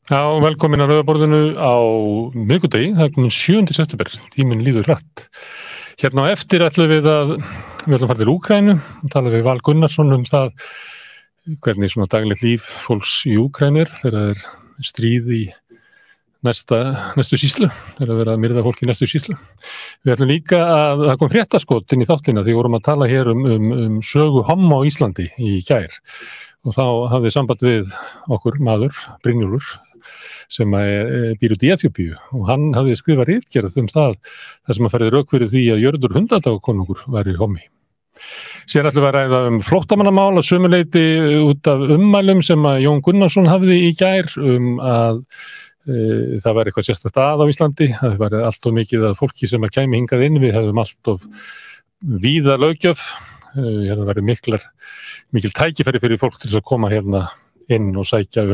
Já, velkomin að Rauða borðinu á miðvikudegi, það komin 7. september, tíminn líður hratt. Hérna á eftir ætlum við að fara til Úkraínu og tala við Val Gunnarsson það hvernig svona daglegt líf fólks í Úkraínu þegar stríð í næstu sýslu, þegar að vera að myrða fólk í næstu sýslu. Við ætlum líka að það kom fréttaskot inn í þáttina því vorum að tala hér um sögu homma á Íslandi í gær og þá hafði samband við okkur maður, Brynjólfur, sem býr út í Eþíópíu og hann hafði skrifað ritgerð það sem að færði rök fyrir því að Jörundur Hundadagakonungur væri hommi. Síðan ætlum við að ræða flóttamannamál að sumu leyti út af ummælum sem að Jón Gunnarsson hafði í gær að það væri eitthvað sérstakt á Íslandi, það væri allt of mikið að fólki sem að kæmi hingað inn, við hefðum allt of víða löggjöf, hérna væri mikil tækifæri fyrir fólk til að koma hérna inn og sækja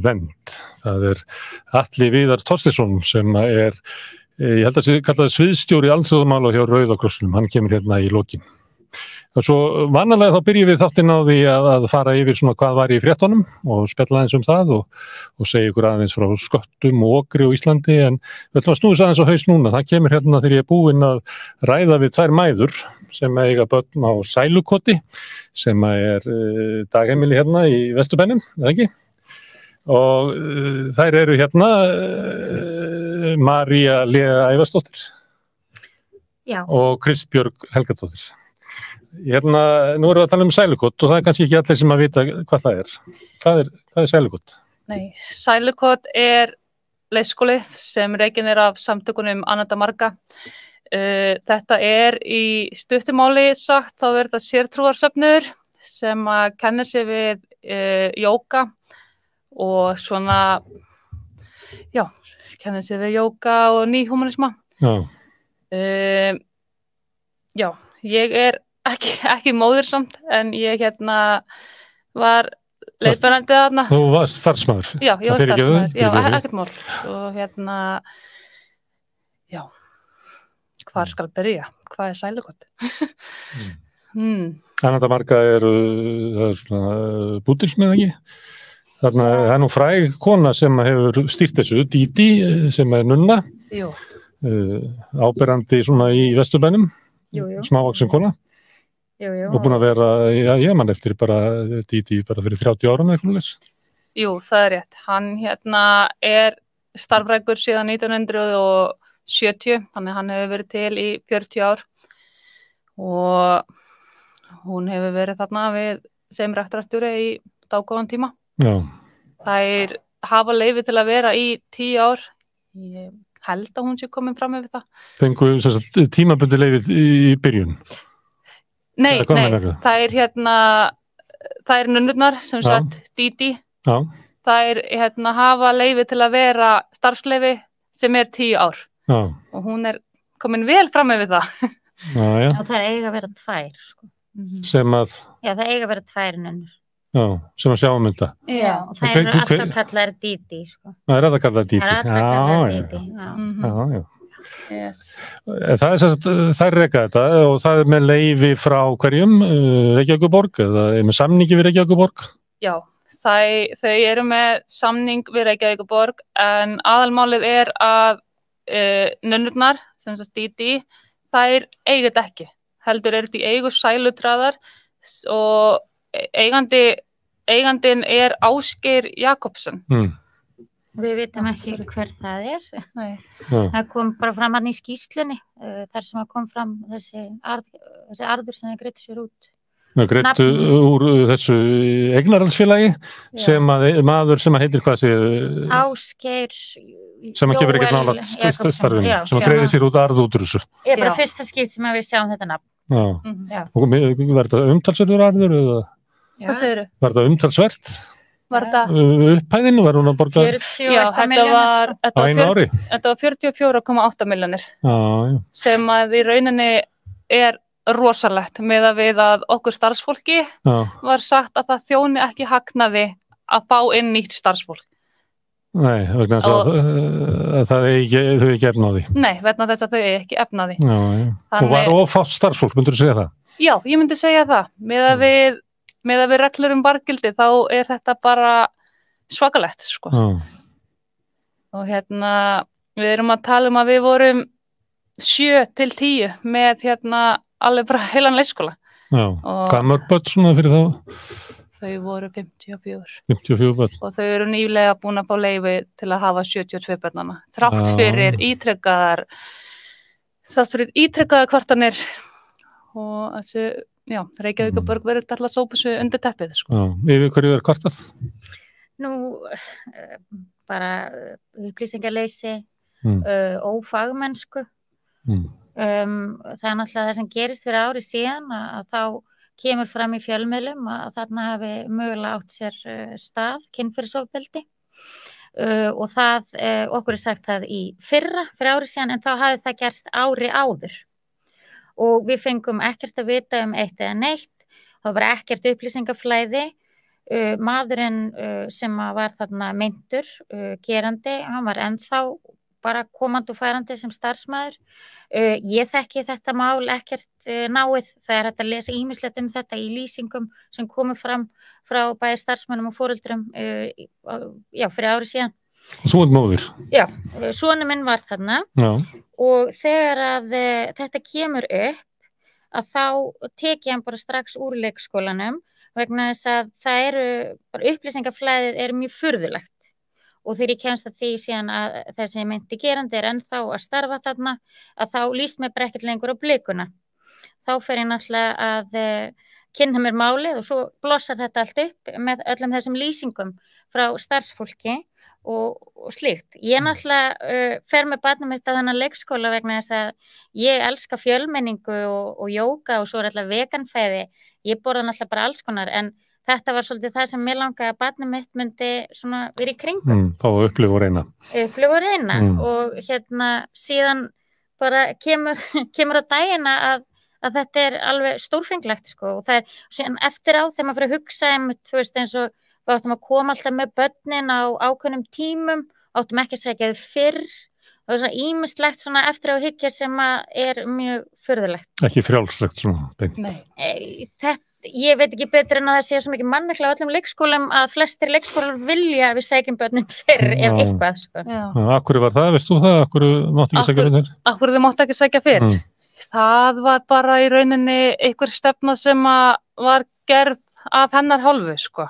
vernd. Það Atli Viðar Thorsteinsson sem ég held að kalla það sviðsstjóri alþjóðamála hjá Rauða krossinum, hann kemur hérna í lokin. Og svo vanalega þá byrjum við þáttinn á því að fara yfir svona hvað var í fréttunum og spjalla aðeins það og segja ykkur aðeins frá sköttum og okri á Íslandi, en við ætlum að snúa aðeins á haus núna. Það kemur hérna þegar ég búinn að ræða við tvær mæður sem eiga börn á Sælukoti, sem dagheimili hérna í Vesturbænum, eða ekki? Og þær eru hérna María Lea Ævarsdóttir og Kristbjörg Helgadóttir. Hérna, nú erum við að tala Sælukot og það kannski ekki allir sem að vita hvað það er. Hvað Sælukot? Nei, Sælukot leikskóli sem rekin af samtökunum Ananda Marga. Þetta í stuttumáli sagt, þá þetta sértrúarsöfnuður sem að kennir sig við jóga og svona, kennir sig við jóga og nýhumanisma. Já, ég ekki móðir samt, en ég var leiðbeinandi þarna. Þú varst starfsmaður? Já, ég var starfsmaður, ekkert mál. Og hvar skal byrja? Hvað Sælukot? Ananda Marga svona búddismi, ekki? Þarna það nú fræg kona sem hefur stýrt þessu, Dídí, sem nunna, áberandi svona í Vesturbænum, smávaksin kona. Og búin að vera, ég man eftir Dídí fyrir 30 árum eitthvað leys. Jú, það rétt. Hann starfrækur síðan 1970, þannig hann hefur verið til í 40 ár og hún hefur verið þarna við sem rektorstjóri í dágóðan tíma. Já. Þær hafa leyfi til að vera í 10 ár. Ég held að hún sé komin fram yfir það. Fengu tímabundi leyfi í byrjun? Nei, það nunnurnar sem sagt Dídí. Já. Þær hafa leyfi til að vera starfsleyfi sem 10 ár. Já. Og hún komin vel fram yfir það. Já. Það eiga að vera 2, sko. Sem að? Já, það eiga að vera 2 nunnur. Já, sem að sjá þetta. Já, og það eru alltaf kallaðar Dídí, sko. Það alltaf kallaðar Dídí. Það alltaf kallaðar Dídí, já. Yes. Það reka þetta og það með leyfi frá hverjum, Reykjavíkurborg eða með samningi við Reykjavíkurborg? Já, þau eru með samning við Reykjavíkurborg, en aðalmálið að nunnurnar, sem sagt Dídí, þær eiga þetta ekki. Heldur þetta í eigu Sælutræðar og eigandinn Ásgeir Jakobsson. Við vitum ekki hver það Nei. Það kom bara fram hann í skýrslunni, þar sem kom fram þessi arður sem það greiddu sér út. Það greiddu úr þessu eignarhaldsfélagi sem maður sem heitir hvað Ásgeir sem kemur ekkert nálægt starfinu, sem greiði sér út arð út úr þessu. Ég bara fyrsta skipt sem við sjáum þetta nafn. Og var þetta umtalsverður arður? Hvað segirðu? Var þetta umtalsvert? Var þetta? Upphæðin var hún að borga? 48 milljónir. Þetta var 44,8 milljónir. Sem að í rauninni rosalegt með að okkur starfsfólki var sagt að það þjóni ekki hagnaði að fá inn nýtt starfsfólk. Nei, vegna þess að þau ekki efnaði. Nei, vegna þess að þau ekki efnaði. Og var ofátt starfsfólk, myndur þú segja það? Já, ég myndi segja það. Með að við reglur bargildi þá þetta bara svakalegt, sko. Og við erum að tala að við vorum 7 til 10 með alveg bara heilan leikskóla. Já, hvað mörg börn svona fyrir þá? Þau voru 54. 54 börn. Og þau eru nýlega búin að fá leyfi til að hafa 72 börnana. Þrátt fyrir ítrekkaðar kvartanir og þessu, Reykjavíkurborg verður alltaf að sópa þessu undir teppið, sko. Já, yfir hverju kvartað? Nú, bara upplýsingarleysi, ófagmennsku. Það er náttúrulega það sem gerist fyrir ári síðan að þá kemur fram í fjölmiðlum að þarna hafi mögulega átt sér stað kynferðisofbeldi og það, okkur er sagt það fyrir ári síðan en þá hafi það gerst ári áður og við fengum ekkert að vita eitt eða neitt, það var ekkert upplýsingaflæði, maðurinn sem var þarna meintur, gerandi, hann var ennþá bara komandi og færandi sem starfsmaður. Ég þekki þetta mál ekkert náið, það er hægt að lesa ýmislegt þetta í lýsingum sem komu fram frá bæði starfsmönnum og foreldrum fyrir ári síðan. Þú ert móðir? Já, sonur minn var þarna og þegar að þetta kemur upp að þá tek ég hann bara strax úr leikskólanum vegna þess að það eru, bara upplýsingaflæðið er mjög furðulegt. Og þegar ég kemst að því síðan að þessi meinti gerandi er ennþá að starfa þarna, að þá líst mér bara ekkert lengur á blikuna. Þá fer ég náttúrulega að kynna mér málið og svo blossar þetta allt upp með öllum þessum lýsingum frá starfsfólki og slíkt. Ég náttúrulega fer með barnið mitt á þennan leikskóla vegna þess að ég elska fjölmenningu og jóga og svo er alltaf veganfæði. Ég borða náttúrulega bara alls konar en þetta var svolítið það sem mér langaði að barnið mitt myndi svona verið í kringum. Fá að upplifa og reyna. Og síðan bara kemur á dagina að þetta er alveg stórfenglegt, sko. Og það er síðan eftir á þegar maður fyrir að hugsa þú veist eins og við áttum að koma alltaf með börnin á ákveðnum tímum, áttum ekki að segja þau fyrr. Það er svona ýmislegt svona eftir á hyggja sem er mjög furðulegt. Ekki frjálslegt svona beint. Nei. Ég veit ekki betur en að það sé svo mikið mannekla á öllum leikskólum að flestir leikskólar vilja að við sækjum börnin fyrr ef eitthvað, sko. Akkur var það, veist þú það? Akkur máttu ekki sækja fyrr? Akkur þau máttu ekki sækja fyrr? Það var bara í rauninni einhver stefna sem var gerð af hennar hálfu, sko.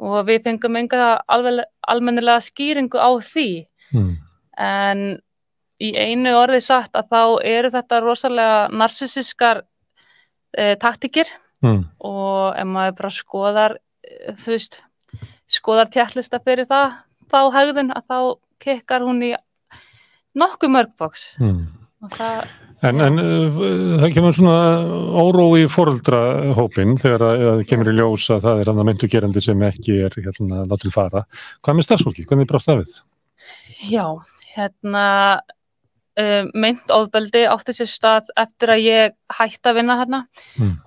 Og við fengum enga almennilega skýringu á því. En í einu orði sagt að þá eru þetta rosalega narsissískar taktíkir. Og ef maður bara skoðar tjattlista fyrir þá hegðun að þá kikkar hún í nokkuð mörg box. En það kemur svona órói í foreldrahópinn þegar það kemur í ljós að það er hann að meintu gerandi sem ekki er látið fara. Hvað með starfsfólki? Hvernig brást það við? Já, meint ofbeldi átti sér stað eftir að ég hætti að vinna þarna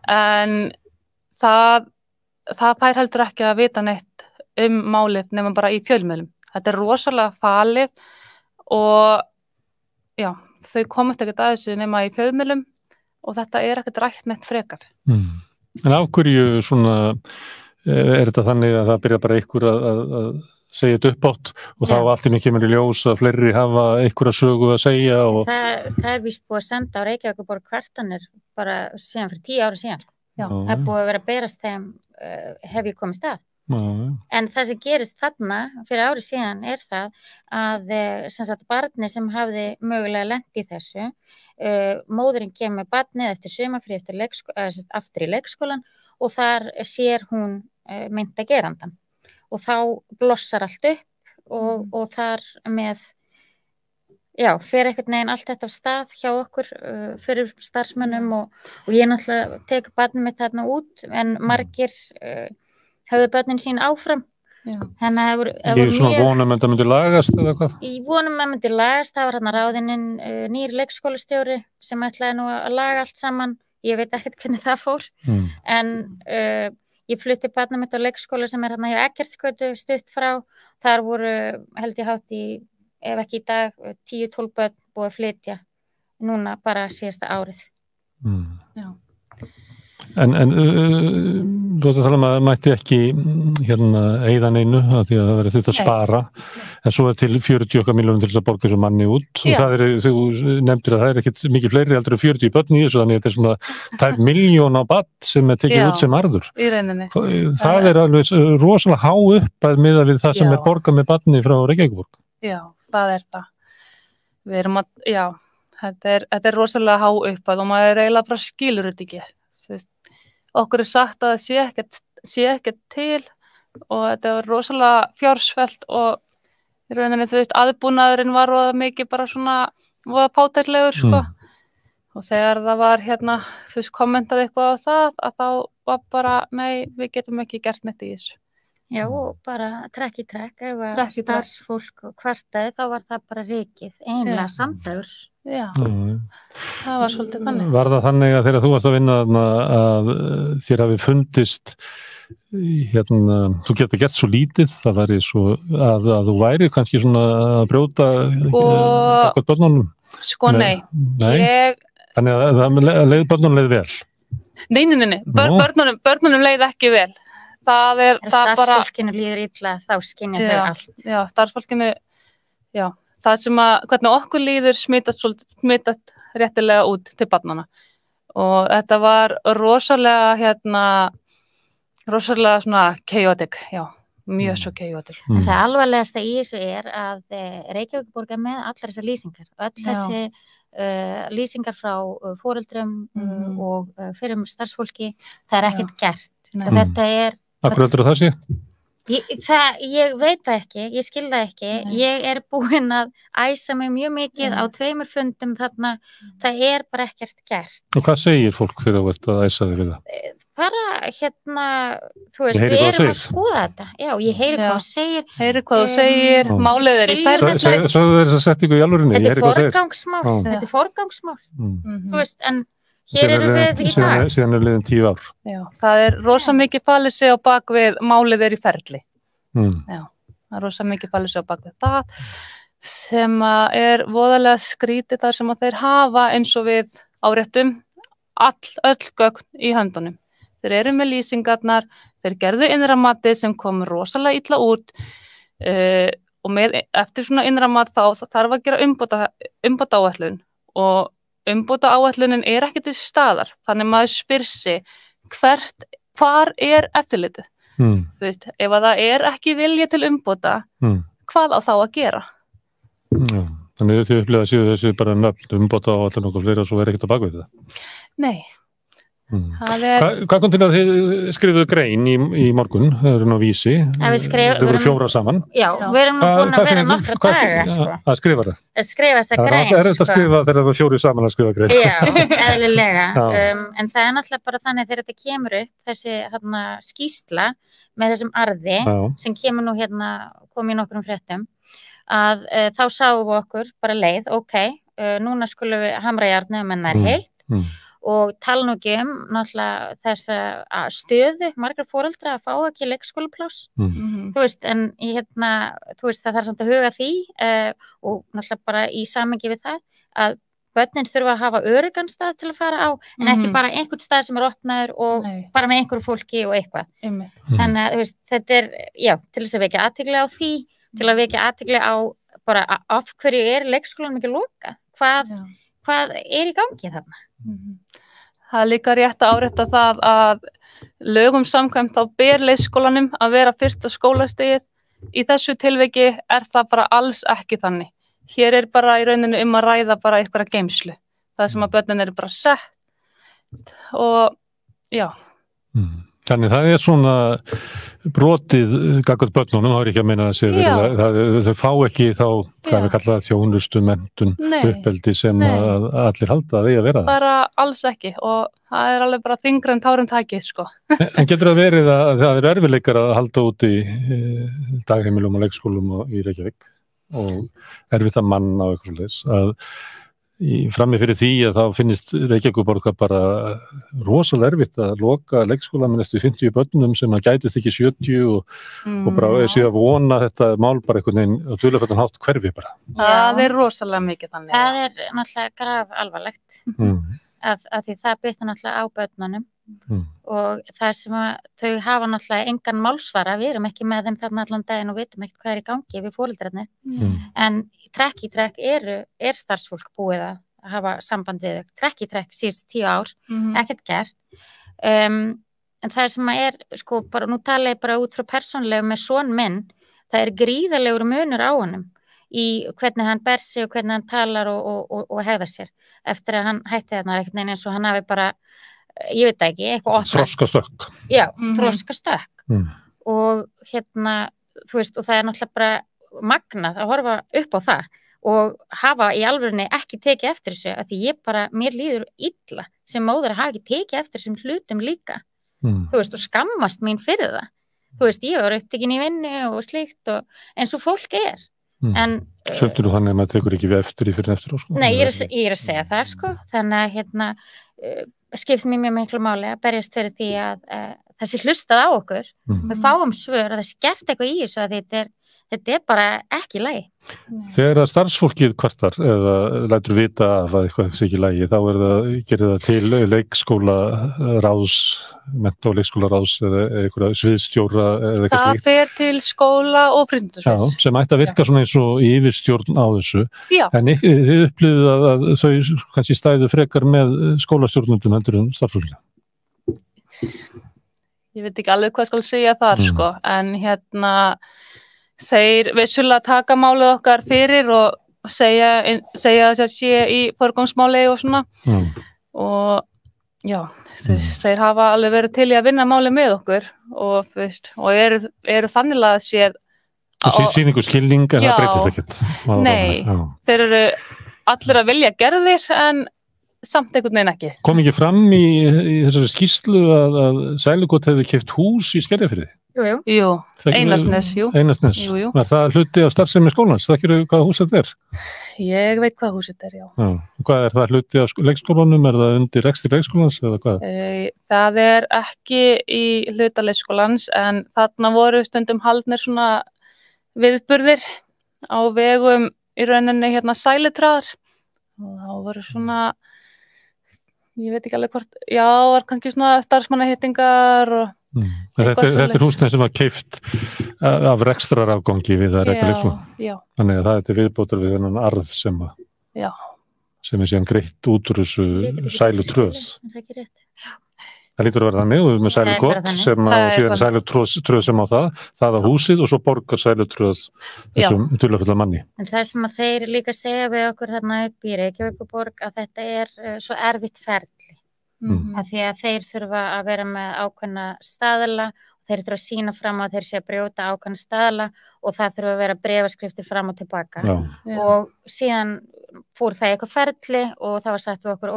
en það fær heldur ekki að vita neitt málið nema bara í fjölmiðlum. Þetta er rosalega falið og já, þau komast ekkert að þessu nema í fjölmiðlum og þetta er ekkert rætt neitt frekar. En af hverju svona er þetta þannig að það byrja bara ykkur að segja þetta upp átt og þá allt í mig kemur í ljós að fleiri hafa einhverja sögu að segja Það er víst búið að senda á Reykjavíkurborg kvartanir bara síðan fyrir 10 ára síðan. Það er búið að vera að berast þeim hef ég komið stað. En það sem gerist þarna fyrir ári síðan er það að sem sagt barni sem hafði mögulega lent í þessu móðurinn kemur með barnið eftir sumarfrí aftur í leikskólan og þar sér hún meinta gerandan. Og þá blossar allt upp og þar með, fer einhvern veginn allt þetta af stað hjá okkur fyrir starfsmönnum og ég náttúrulega tek barnið mitt þarna út en margir höfðu börnin sín áfram. Þannig að það voru svona vonum að það myndi lagast eða hvað? Í vonum að það myndi lagast, það var hérna ráðinn nýr leikskólastjóri sem ætlaði nú að laga allt saman, ég veit ekkert hvernig það fór, en ég flutti barnið mitt á leikskóla sem er hérna hjá Eggertsgötu stutt frá. Þar voru held ég hátt í, ef ekki í dag, 10-12 börn búið að flytja núna bara síðasta árið. En þú ert að tala að mætti ekki eyða neinu af því að það verður þetta að spara en svo til 40 milljónum til þess að borga þessu manni út og það þú nefndir að það ekkit mikið fleiri heldur en 40 börn í þessu þannig að þetta svona tæp milljón á barn sem tekið út sem arður. Í rauninni. Það alveg rosalega há upphæð miðað við það sem borgað með barni frá Reykjavíkurborg. Já, það það. Við erum þetta rosalega há upphæð og maður eiginlega bara skilur þetta ekki. Okkur sagt að það sé ekkert til og þetta var rosalega fjársvelt og í rauninni aðbúnaðurinn var og mikið bara svona var pátæklegur sko og þegar það var kommentað eitthvað á það að þá var bara nei, við getum ekki gert neitt í þessu. Já, og bara trekk í trekk ef starfsfólk kvartaði þá var það bara rykið einlega samdægurs. Já, það var svolítið þannig. Var það þannig að þegar þú varst að vinna að þér hafi fundist þú getur gert svo lítið það væri svo að þú væri kannski svona að brjóta og börnunum? Sko nei. Þannig að börnunum leið vel? Nei. Börnunum leið ekki vel. Það starfsfólkinu líður illa, þá skynja þau allt. Já, starfsfólkinu, það sem hvernig okkur líður smitast réttilega út til barnanna. Og þetta var rosalega svona chaotic, mjög svo chaotic. Það alvarlegasta í þessu að Reykjavíkurborg með allar þessar lýsingar. Öll þessi lýsingar frá foreldrum og fyrir starfsfólki, það ekkert gert. Og þetta Akkur heldur það sé? Ég veit það ekki, ég skil það ekki. Ég búin að æsa mig mjög mikið á 2 fundum þarna, það bara ekkert gert. Og hvað segir fólk þegar þú ert að æsa þig við það? Bara, þú veist, við erum að skoða þetta. Já, ég heyri hvað þú segir. Heyri hvað þú segir, málið í ferli. Svo er það sett ykkur í alvörinni. Þetta forgangsmál. Þú veist, en hér erum við í dag. Síðan liðin 10 ár. Já, það rosa mikið falið sig á bakvið málið í ferli. Já, það rosa mikið falið sig á bakvið það sem voðalega skrítið þar sem þeir hafa eins og við áréttum öll gögn í höndunum. Þeir eru með lýsingarnar, þeir gerðu innramatið sem kom rosalega illa út og eftir svona innramat þá þarf að gera umbóta áætlun og umbóta áætlunin ekki til staðar, þannig maður spyr sig hvar eftirlitið? Þú veist, ef það ekki vilja til umbóta, hvað á þá að gera? Já, þannig þið upplifað að séu þessi bara nöfn umbóta áætlun og fleira og svo ekkert að bakvið það? Nei. Hvað kom til að þið skrifuðu grein í morgun, það eru nú Vísi, þau voru 4 saman. Já, við erum nú búin að vera nokkra daga, sko. Að skrifa það? Að skrifa þessa grein, sko. Það þetta að skrifa þegar það var 4 saman að skrifa grein. Já, eðlilega. En það náttúrulega bara þannig þegar þetta kemur upp, þessi skýrsla með þessum arði, sem kemur nú kom í nokkrum fréttum, að þá sáum við okkur bara leið, núna skulum við hamra járnið menn heitt, og tala nú ekki náttúrulega þessa stöðu margar foreldra að fá ekki leikskólapláss. Þú veist, en þú veist það þarf samt að huga því og náttúrulega bara í samhengi við það að börnin þurfa að hafa öruggan stað til að fara á en ekki bara einhvern stað sem opnaður og bara með einhverju fólki og eitthvað. Þannig að þú veist, þetta til þess að vekja athygli á því, til að vekja athygli á bara af hverju leikskólanum ekki loka? Hvað í gangi þarna? Það líka rétt að árétta það að lögum samkvæmt þá ber leikskólanum að vera fyrsta skólastigið. Í þessu tilviki það bara alls ekki þannig. Hér bara í rauninu að ræða bara eitthvað geymslu. Það sem að börnin bara sett og já. Þannig það svona brotið gagnvart börnunum, þá ekki að meina að þau fá ekki þá, hvað við kalla þjónustu, menntun, uppeldi sem að allir halda að því að vera það. Bara alls ekki og það alveg bara þyngra en tárum takið, sko. En getur það verið að það erfiðleikar að halda út í dagheimilum og leikskólum í Reykjavík og erfitt að manna og eitthvað svoleiðis að frammi fyrir því að þá finnist Reykjavíkurborg bara rosalega erfitt að loka leikskóla með næstu 50 börnum sem að gætu ekki 70 og bara séu að vona þetta mál bara einhvern veginn að dularfullan hátt hverfi bara. Það rosalega mikið þannig. Það náttúrulega graf alvarlegt að því það bitnar náttúrulega á börnunum og það sem að þau hafa náttúrulega engan málsvara, við erum ekki með þeim þarna allan daginn og vitum ekkert hvað er í gangi við foreldrarnir, en trekk í trekk er starfsfólk búið að hafa samband við þau, trekk í trekk síðustu 10 ár, ekkert gert, en það sem að sko, bara, nú tala ég bara út frá persónlega með son minn, það gríðarlegur munur á honum í hvernig hann ber sig og hvernig hann talar og hegðar sér eftir að hann hætti þarna ekkert eins og hann hafi bara, ég veit ekki, eitthvað þroskastökk. Já, þroskastökk og þú veist, og það náttúrulega bara magnað að horfa upp á það og hafa í alvörunni ekki tekið eftir þessu, af því mér líður illa sem móður að hafa ekki tekið eftir þessum hlutum líka, þú veist, og skammast mín fyrir það, þú veist, ég var upptekin í vinnu og slíkt og eins og fólk Sjöfnir þú hann maður tekur ekki við eftir fyrir eftir á, sko? Nei, ég er að segja það, sko, þannig að skipt mér mjög miklu máli að berjast fyrir því að það sé hlustað á okkur, við fáum svör að það sé gert eitthvað í þessu að þetta bara ekki í lagi. Þegar að starfsfólkið kvartar eða lætur vita að eitthvað sé ekki í lagi, þá gerir það til leikskólaráðs, mennta- og leikskólaráðs eða einhverja sviðsstjóra eða eitthvað slíkt. Það fer til skóla og frindasviðs. Já, sem ætti að virka svona eins og yfirstjórn á þessu. Já. En þið upplifðu að þau kannski stæðu frekar með skólastjórnundum heldur en starfsfólkið? Ég veit ekki alveg hvað skal segja þar, sko, en þeir vissulega taka málið okkar fyrir og segja þess að sé í forgangsmáli og svona og já, þeir hafa alveg verið til í að vinna málið með okkur og eru þannig að sé sýningu skilning en það breytist ekkert. Nei, þeir eru allir að vilja gerðir en samt einhvern veginn ekki. Kom ekki fram í þessari skýrslu að Sælukot hefði keypt hús í Skerjafirði? Jú, Einarsnes, jú. Einarsnes, var það hluti af starfsemi skólans? Þekkirðu hvað hús þetta er? Ég veit hvað hús þetta er, já. Hvað er það hluti af leikskólanum? Er það undir rekstri leikskólans eða hvað? Það er ekki í hluta leikskólans en þarna voru stundum haldnir svona viðburðir á vegum í rauninni Sælutraðar og þá voru svona, ég veit ekki alveg hvort, já, var kannski svona starfsmannahittingar og Þetta er húsnæði sem var keypt af rekstrarafgangi við að reka leikskóla. Þannig að það er viðbótur við þennan arð sem er síðan greitt út úr þessu Sælutröð. Það lítur að vera þannig og við með Sælukot sem á síðan Sælutröð sem á það á húsið og svo borgar Sælutröð þessum dularfulla manni. En það sem að þeir líka segja við okkur þarna upp í Reykjavíkurborg að þetta er svo erfitt ferli. Af því að þeir þurfa að vera með ákveðna staðla og þeir þurfa að sýna fram að þeir sé að brjóta ákveðna staðla og það þurfa að vera bréfaskriftir fram og tilbaka og síðan fór það eitthvað ferli og það var sagt við okkur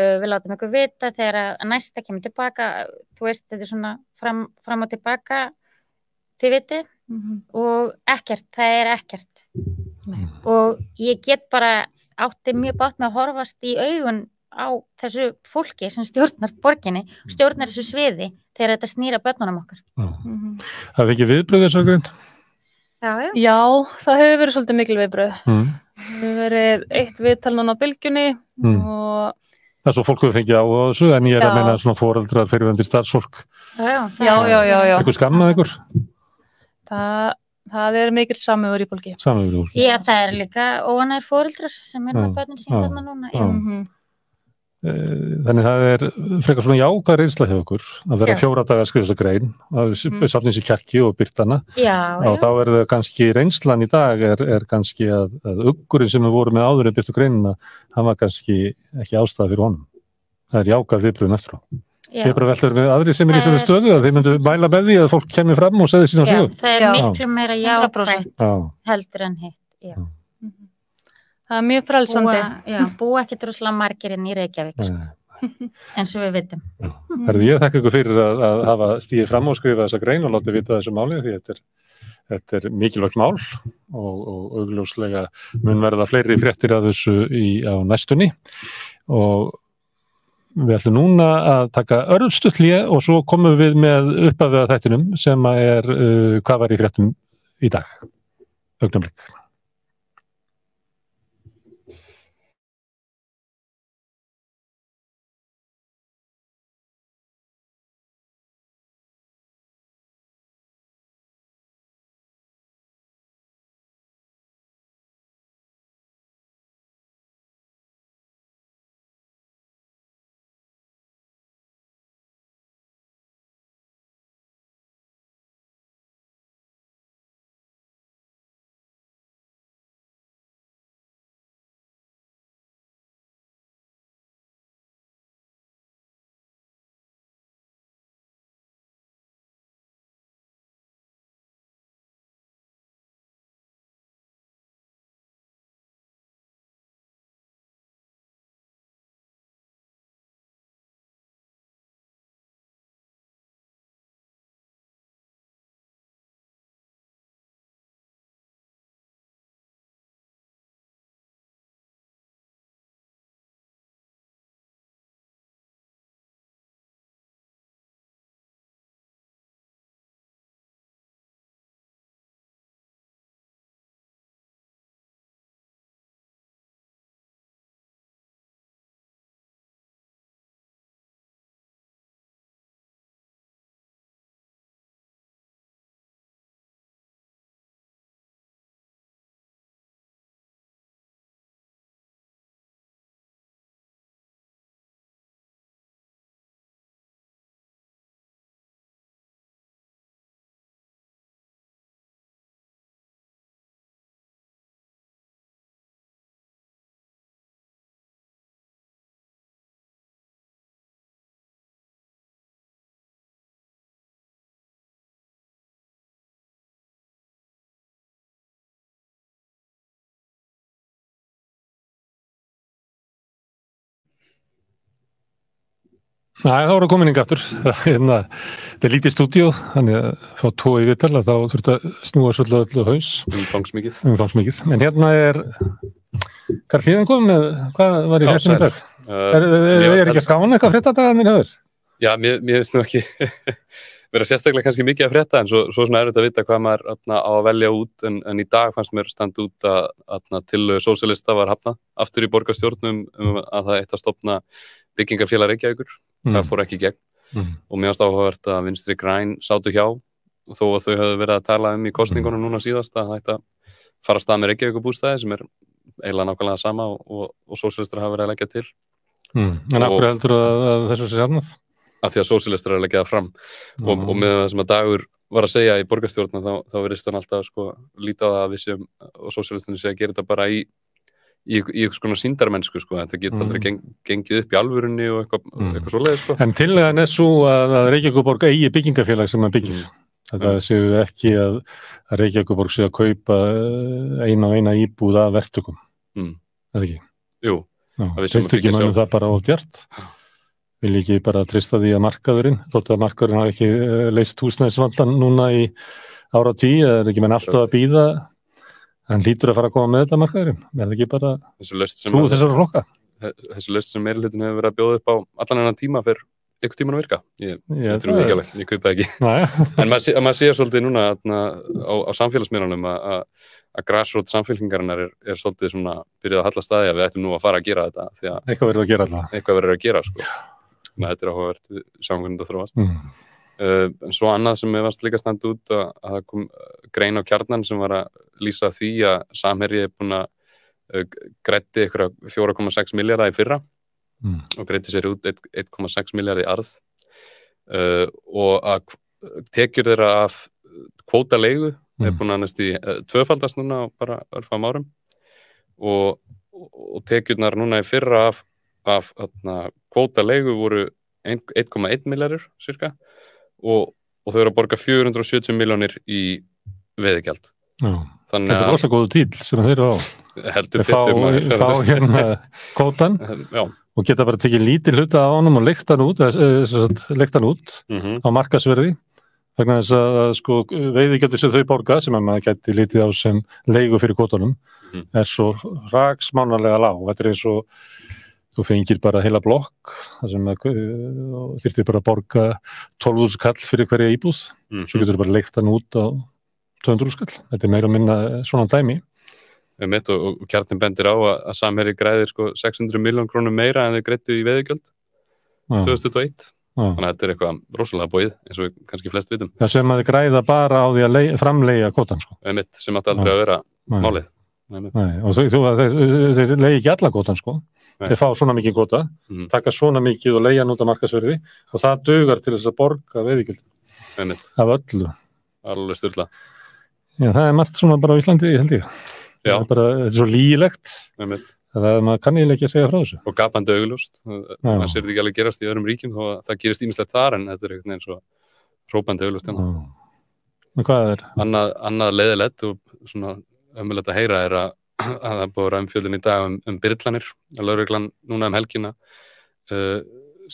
við látum ykkur vita þegar að næsta kemur tilbaka, þú veist, þetta er svona fram og tilbaka þið vitið og það er ekkert og ég get bara átti mjög bátt með að horfast í augun á þessu fólki sem stjórnar borginni, stjórnar þessu sviði þegar þetta snýra börnunum okkar. Það er ekki viðbröð þess að grein? Já, það hefur verið svolítið mikil viðbröð. Það hefur verið eitt viðtal núna á Bylgjunni og það er svo fólk hefur fengið á þessu en ég er að meina svona foreldrar fyrirvendir starfsfólk. Já. Eitthvað skammað ykkur? Það er mikil samhugur í fólki. Já, það er líka óanægir foreldrar sem er með börnin sín þarna núna. Þannig það er frekar svona jákvæð reynsla hjá okkur að vera 4 daga að skrifa þessa grein að safna í kirkju og birtana og þá er það kannski reynslan í dag er kannski að uggurinn sem við vorum með áður en byrtu greinina, hann var kannski ekki ástæða fyrir honum. Það er jákvæð viðbröðin eftir á. Þið er bara veldur með aðri sem er í þessari stöðu að þið myndu mæla með því að fólk kemur fram og segði sína sögur. Það er miklu meira jákvætt heldur en hitt. Það er mjög frelsandi. Búa ekki droslega margir inn í Reykjavík, eins og við vitum. Ég þakka ykkur fyrir að hafa stigið fram og skrifa þessa grein og látið vita þessu máli því þetta er mikilvægt mál og augljóslega mun verða fleiri fréttir af þessu á næstunni og við ætlum núna að taka örstutt hlé og svo komum við með uppafið að þættinum sem er hvað var í fréttum í dag. Augnablik. Nei, þá voru komin aftur. Það er lítið stúdíó, þannig að fá 2 í viðtal, þá þurfti að snúa svolítið öllu haus. Umfangsmikið. En hérna hvað er hlýðan komið með, hvað var í fréttinni þar? Er ekki að skána eitthvað fréttadagarnir höfður? Já, mér finnst nú ekki vera sérstaklega kannski mikið að frétta, en svo svona erfitt að vita hvað maður á að velja út, en í dag fannst mér standa út að tillögu sósíalista var hafnað aftur í borgarstjórnum að það eitt að stofna byggingafélag Reykjavíkur. Það fór ekki í gegn og mér fannst áhugavert að Vinstri græn sátu hjá þó að þau höfðu verið að tala í kosningunum núna síðast að það ætti að fara af stað með Reykjavíkurbústaði sem eiginlega nákvæmlega sama og sósíalistar hafa verið að leggja til. En af hverju heldur að þessu sé hafnað? Af því að sósíalistar er að leggja það fram og með það sem að Dagur var að segja í borgarstjórna þá virðist hann alltaf líta á það að við séum og sósíalistarnir sé að gera þetta bara í eitthvað svona sýndarmennsku þetta getur aldrei gengið upp í alvörunni og eitthvað svoleiðis En tillagan er svo að Reykjavíkurborg eigi byggingafélag sem að byggir þetta séu ekki að Reykjavíkurborg sé að kaupa eina íbúð af verktökum eða ekki? Jú, finnst ekki mönnum það bara of djart? Vil ekki bara treysta því að markaðurinn þótt að markaðurinn hafi ekki leyst húsnæðisvandann núna í áratí er ekki menn alltaf að bíða hann hlýtur að fara að koma með þetta markaðurinn er ekki bara trú þessara flokka Þessu lausn sem meirihlutin hefur verið að bjóða upp á allan enn tíma fyrir einhvern tíman að virka ég trúi ekki alveg, ég kaupa ekki en maður sér svolítið núna á samfélagsmiðlunum að grassrót samfélkingarinnar er svolítið svona byrjað að halla staði að við ættum nú að fara að gera þetta því að eitthvað verður að gera þetta er áhugavert við sjáum hvernig þetta þróast en svo annað sem ég varst líka standa út að það kom grein á Kjarnan sem var að lýsa því að Samherji er búin að greiddi ykkur 4,6 milljarða í fyrra og greiddi sér út 1,6 milljarða í arð og að tekjur þeirra af kvótaleigu er búin að næstu tvöfaldast núna á bara örfáum árum og tekjurnar núna í fyrra af kvótaleigu voru 1,1 milljarður cirka og þau eru að borga 470 milljónir í veiðigjald. Þetta er rosa góðu tíl sem þeir eru á. Heldur betur. Fá hérna kvótan og geta bara tekið lítið hluta á honum og leigt hann út á markaðsverði vegna þess að veiðigjaldur sem þau borga sem maður geti lítið á sem leigu fyrir kvótanum er svo raksmánarlega lág. Þetta er eins og þú fengir bara heila blokk þar sem þyrftir bara að borga 12.000 kall fyrir hverja íbúð svo getur þú bara leigt hann út á 200.000 kall. Þetta er meira að minna svona dæmi. Og Kjartan bendir á að Samherji græðir 600 milljón krónum meira en þau greiddu í veiðigjöld 2021. Þannig að þetta er eitthvað rosalega bóið eins og við kannski flest vitum. Það sem að þið græða bara á því að framleigja kvótann sem átti aldrei að vera málið. Og þeir leigi ekki alla kvótann þeir fá svona mikið kvóta taka svona mikið og leigja hann út á markaðsverði og það dugar til þess að borga veiðigjöldum af öllu. Alveg sturla. Já, það er margt svona bara á Íslandi held ég. Þetta er svo lýgilegt að maður kann eiginlega ekki að segja frá þessu. Og gapandi augljóst. Það sér þetta ekki alveg gerast í öðrum ríkjum þó að það gerist ýmislegt þar en þetta er einhvern veginn svo hrópandi augljóst hérna. En hvað er? Annað leiðilegt og svona ömurlegt að heyra er að það er búið að vera umfjöldun í dag byrlanir. Lögreglan núna helgina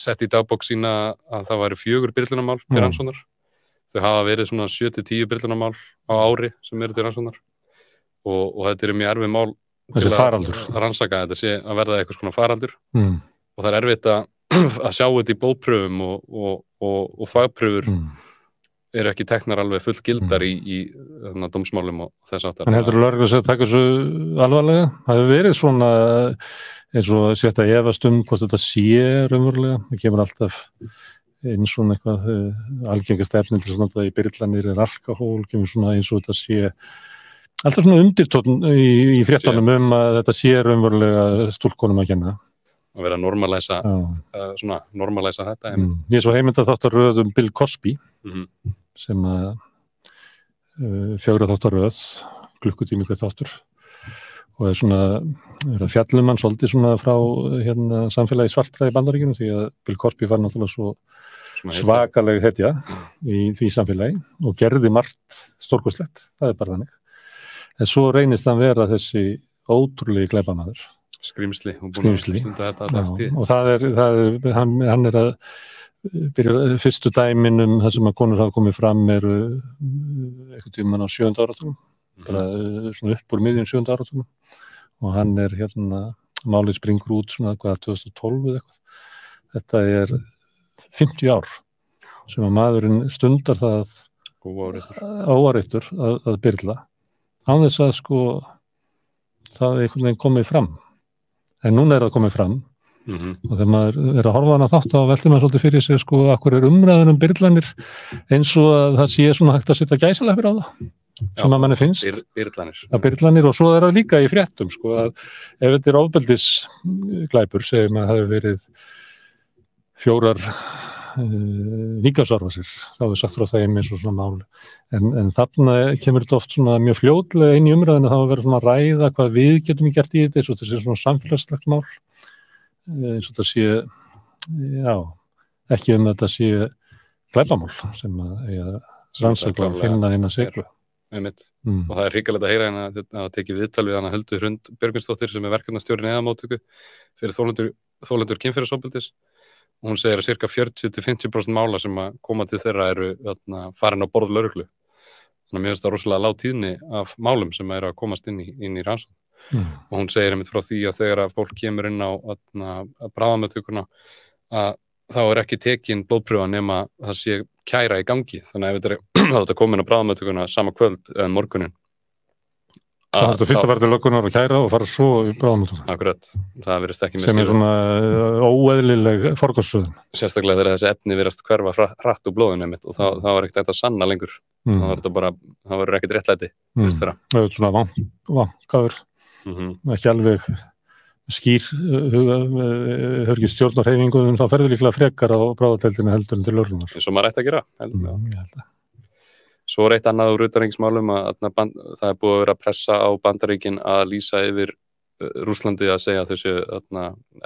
sett í dagbók sína að það væri 4 byrlunarmál til rannsóknar. Þau hafa verið svona 7-10 byrlunarmál á ári sem eru til rannsóknar og þetta eru mjög erfið mál til að rannsaka þetta sé að verða eitthvað svona faraldur og það er erfitt að sjá þetta í blóðpröfum og þvagpröfur eru ekki teknar alveg full gildar í dómsmálum og þess aftar. En heldur lögreglan að taka þessu alvarlega? Það hefur verið svona eins og sett að efast hvort þetta sé raunverulega. Það kemur alltaf inn svona eitthvað algengast efni til svona í byrlanir alkohól, kemur svona eins og þetta sé alltaf svona undirtónn í fréttunum að þetta sé raunverulega stúlkonum að kenna. Að vera að normalæsa þetta. Ég svo heimildað þáttaröð Bill Cosby sem að 4 þáttaröð klukkutími hvað þáttur og er svona að fjallum hann svolítið svona frá samfélagi svartra í Bandaríkjunum því að Bill Cosby var náttúrulega svo svakaleg hetja í því samfélagi og gerði margt stórkostlegt, það er bara þannig. En svo reynist hann vera þessi ótrúlegi glæpamaður Skrýmsli og búin að stunda þetta allast í. Og hann að byrja fyrstu dæminum þar sem að konur hafa komið fram eru einhvern tímann á 7. áratugum, bara svona upp úr miðjum 7. áratugum og hann málið springur út svona 2012 eða eitthvað. Þetta 50 ár sem að maðurinn stundar það óáreittur að byrla án þess að það einhvern veginn komið fram. En núna það komið fram og þegar maður að horfa hana þátt á veldur maður svolítið fyrir sig akkur umræðun byrlanir eins og að það sé svona hægt að setja gæsalappir á það sem að manni finnst. Byrlanir og svo það líka í fréttum að ef þetta ofbeldisglæpur segjum að það hafi verið 4 líkamsárásir, þá sagt frá þeim eins og svona mál. En þarna kemur þetta oft svona mjög fljótlega inn í umræðinu þá að vera svona að ræða hvað við getum gert í þetta eins og þetta sé svona samfélagslegt mál. Eins og þetta sé, ekki þetta sé glæpamál sem að rannsaka og finna inn að seglu. Og það hrikalegt að heyra hérna að tekið viðtal við hana Huldu Hrund Björgvinsdóttir sem verkefnastjóri eðamóttöku fyrir þolendur kynferðisofbeldis. Hún segir að cirka 40–50% mála sem að koma til þeirra eru farin á borð lögreglu. Þannig að mér finnst það rosalega lág tíðni af málum sem eru að komast inn í rannsókn. Og hún segir einmitt frá því að þegar að fólk kemur inn á bráðamóttökuna að þá ekki tekin blóðprufa nema það sé kæra í gangi. Þannig að ef þetta komin á bráðamóttökuna sama kvöld eða morgunin. Það fyrst að verða löggunar og kæra og fara svo í bráðamóttökuna. Akkurat, það virðist ekki sem svona óeðlileg forgangsröðun. Sérstaklega þegar þessi efni virðast hverfa hratt úr blóðinu mitt og það var ekkert þetta sanna lengur. Það verður ekkert réttlæti. Það er svona vankaður, ekki alveg skýr hörgir stjórnarhreyfingu þá ferður líklega frekar á bráðadeildinu heldur en til lögreglunar. Eins og maður ætti að gera. Ég held að. Svo eitt annað úr utanríkismálum að það búið að vera að pressa á Bandaríkin að lýsa yfir Rússlandi að segja að þau séu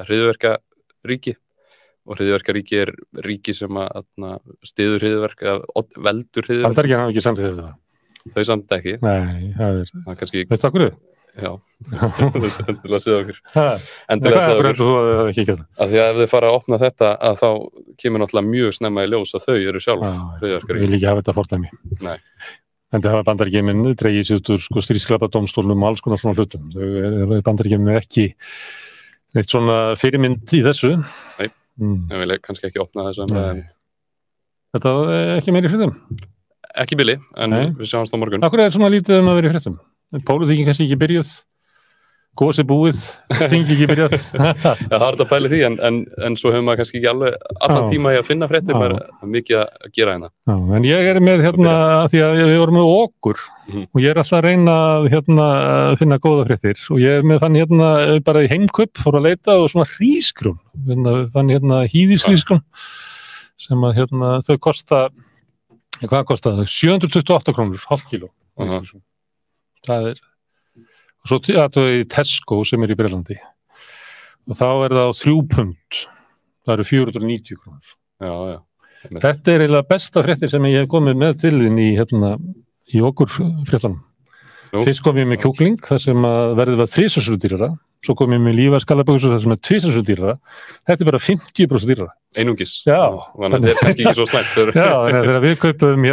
hryðjuverkaríki og hryðjuverkaríki ríki sem að styður hryðjuverk eða veldur hryðjuverk. Bandaríkin hafa ekki samþykkt þetta. Þau samþykkt ekki. Nei, það kannski. Veistu okkur? Já, endilega segja okkur. Endilega segja okkur. Af því að ef þau fara að opna þetta að þá kemur náttúrulega mjög snemma í ljós að þau eru sjálf hryðjuverkaríki. Ég vil ekki hafa þetta fordæmi. Nei. En það hafa Bandaríkjamenn dregið sér út úr stríðsglæpadómstólnum og alls konar svona hlutum. Bandaríkjamenn ekki neitt svona fyrirmynd í þessu. Nei, ég vil kannski ekki opna þessu umræðu. Þetta ekki meiri fréttum? Ekki bili, en við sjáumst á morgun. Akkur svona lítið að vera í fréttum? Pólitíkin kannski ekki byrjuð, gósi búið, þingi ekki byrjuð. Það er þetta að pæli því, en svo hefur maður kannski ekki allan tíma í að finna fréttir, maður er mikið að gera hérna. En ég með því að við vorum með okkur og ég alltaf að reyna að finna góða fréttir og ég með fann bara í heimkaup, fór að leita og svona hrísgrún, fann hýðishrísgrún sem að þau kosta, hvað kosta það? 728 krónur, hálf kíló. Það og svo í Tesco sem í Bretlandi og þá það á 3 pund, það eru 490 krónur. Já. Þetta eiginlega besta fréttir sem ég hef komið með til þín í okkur fréttunum. Fyrst kom ég með kjúkling, það sem verðið var 3 sinnum dýrara, svo kom ég með lífærskalaböksur, það sem 2 sinnum dýrara, þetta bara 50% dýrara. Einungis? Já. Þannig að þetta kannski ekki svo slæmt. Já, þannig að þegar við kaupum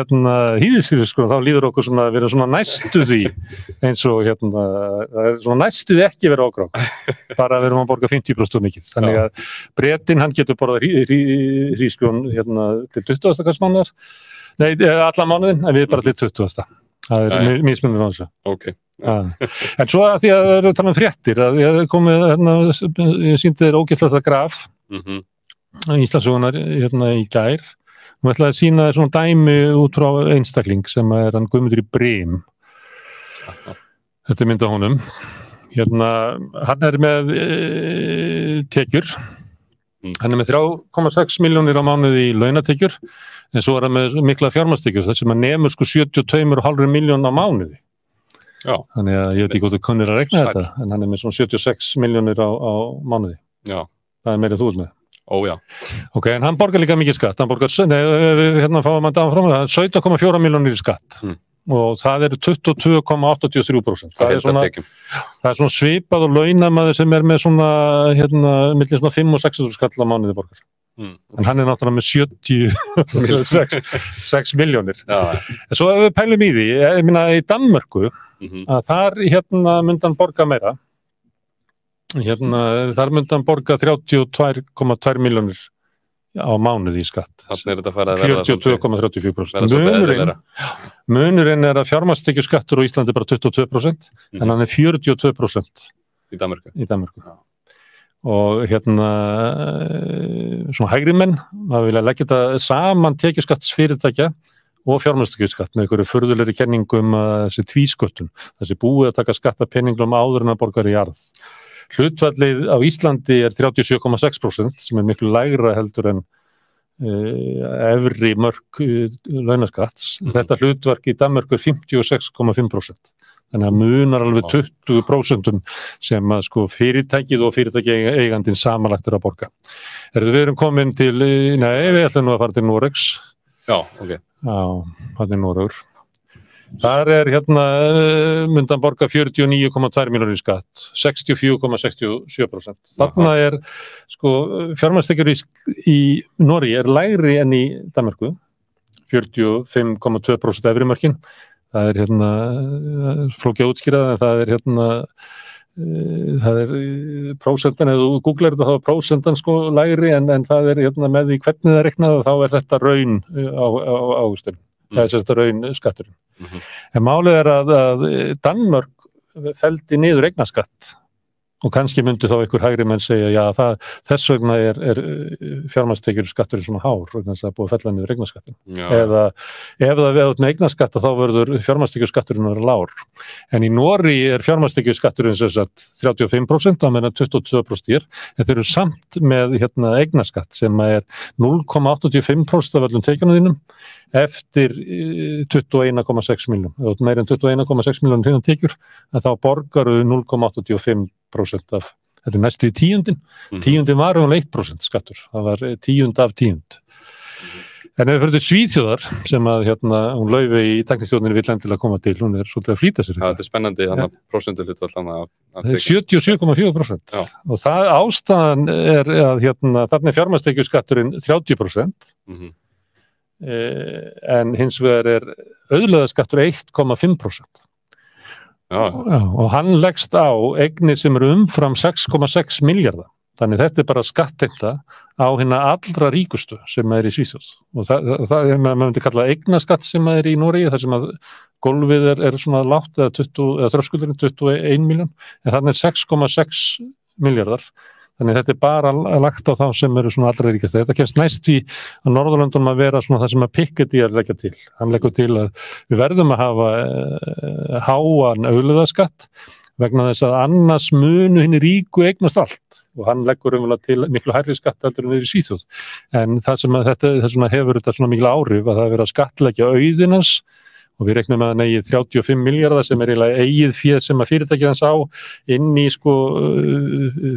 hýðishrísgrún, þá líður okkur svona að vera svona næstu því, eins og það svona næstu því ekki vera okkur á, bara að við erum að borga 50% mikið. Þannig að Bretinn, hann getur borðað hrísgrún til 20. mánuðar, nei, alla mánuðin, en við bara til 20. Það mismunur á þessu. Ok. En svo að því að það eru að tala um fréttir, að ég sýndi þér ógeðslega graf Íslandssögunar í gær. Nú ætlaði að sýna svona dæmi út frá einstakling sem hann Guðmundur í Brim. Þetta mynd á honum. Hann með tekjur. Hann með 3,6 milljónir á mánuði í launatekjur, en svo hann með mikla fjármagnstekjur, þess sem hann nemur 72,5 milljón á mánuði. Já. Þannig að ég veit ekki hvort þú kunnir að regna þetta, en hann með svona 76 milljónir á mánuði. Já. Það meira þú með. Já. Ok, en hann borgar líka mikið skatt. Hann borgar, fáum að fáum 17,4 milljónir í skatt. og það eru 22,83%. Það er svona svipað og launamaður sem með svona, milli svona 5 og 6 skall á mánuði borgar. En hann náttúrulega með 76 milljónir. En svo ef við pælum í því, ég meina í Danmörku, að þar myndi hann borga meira. Þar myndi hann borga 32,2 milljónir á mánuði í skatt. 42,34%. Munurinn að fjármagnstekjuskattur á Íslandi bara 22%, en hann 42% í Danmörku. Og svona hægri menn, það vilja leggja þetta saman tekjuskattsfyrirtækja og fjármagnstekjuskatt með einhverju furðulegri kenningum þessi tvísköttun, þessi búið að taka skatta peningum áður en að borgar í arð. Hlutfallið á Íslandi 37,6% sem miklu lægra heldur en efri mörk launaskatts. Þetta hlutverk í Danmörku 56,5%. Þannig að munar alveg 20% sem að fyrirtækið og fyrirtækjaeigandinn samanlagt að borga. Við erum komin til, við ætlum nú að fara til Noregs. Já, ok. Já, það Noregur. Þar myndi hann borga 49,2 milljónir í skatt, 64,67%. Þarna fjármagnstekjur í Noregi lægri en í Danmörku, 45,2% efri mörkin. Það flókið að útskýra það, það prósentan, ef þú googlar þetta þá prósentan lægri en það með því hvernig það reiknaði þá þetta raun ávöxtun. Það þetta raun skatturinn. En málið að Danmörk felldi niður eignaskatt og kannski myndi þá einhver hægri menn segja já, þess vegna fjármagnstekjur skatturinn svona hár vegna þess að búið að fella niður eignaskattin. Eða ef það við áttum eignaskatta þá verður fjármagnstekjur skatturinn að vera lár. En í Noregi fjármagnstekjur skatturinn 35%, á meðan 22% hér, en þeir eru samt með eignaskatt sem 0,85% af öllum tekjunum þínum eftir 21,6 milljón. Ef meir en 21,6 milljón hérna tekjur, þá borgaru 0,85% af, þetta næstu í tíundin. Tíundin var 1% skattur, það var 10 af 10. En ef við fyrir til Svíþjóðar, sem að hún Laufey í tæknistjórninni vill endilega koma til, hún svolítið að flýta sér. Þetta spennandi, prósentuhlutfall. 77,4%. Og það ástæðan að þarna fjármagnstekjuskatturinn 30%, en hins vegar auðlegðarskattur 1,5%. Og hann leggst á eignir sem eru umfram 6,6 milljarða. Þannig þetta bara skattheimta á hérna allra ríkustu sem í Svíþjóð. Og það maður myndi kalla eignaskatt sem í Noregi, þar sem að gólfið svona lágt eða þröskuldurinn 21 milljón, en þannig 6,6 milljarðar. Þannig þetta bara lagt á þá sem eru svona allra ríkast. Þetta kemst næst í að Norðurlöndunum að vera svona það sem að Piketty leggja til. Hann leggur til að við verðum að hafa háan auðlegðarskatt vegna þess að annars munu hinni ríku eignast allt. Og hann leggur til miklu hærri skatt heldur en í Svíþjóð. En það sem hefur þetta svona miklu áhrif að það vera að skattleggja auðinans og við reiknum að hann 35 milljarðar sem eiginlega eigið féð sem að fyrirtækið hans á inn í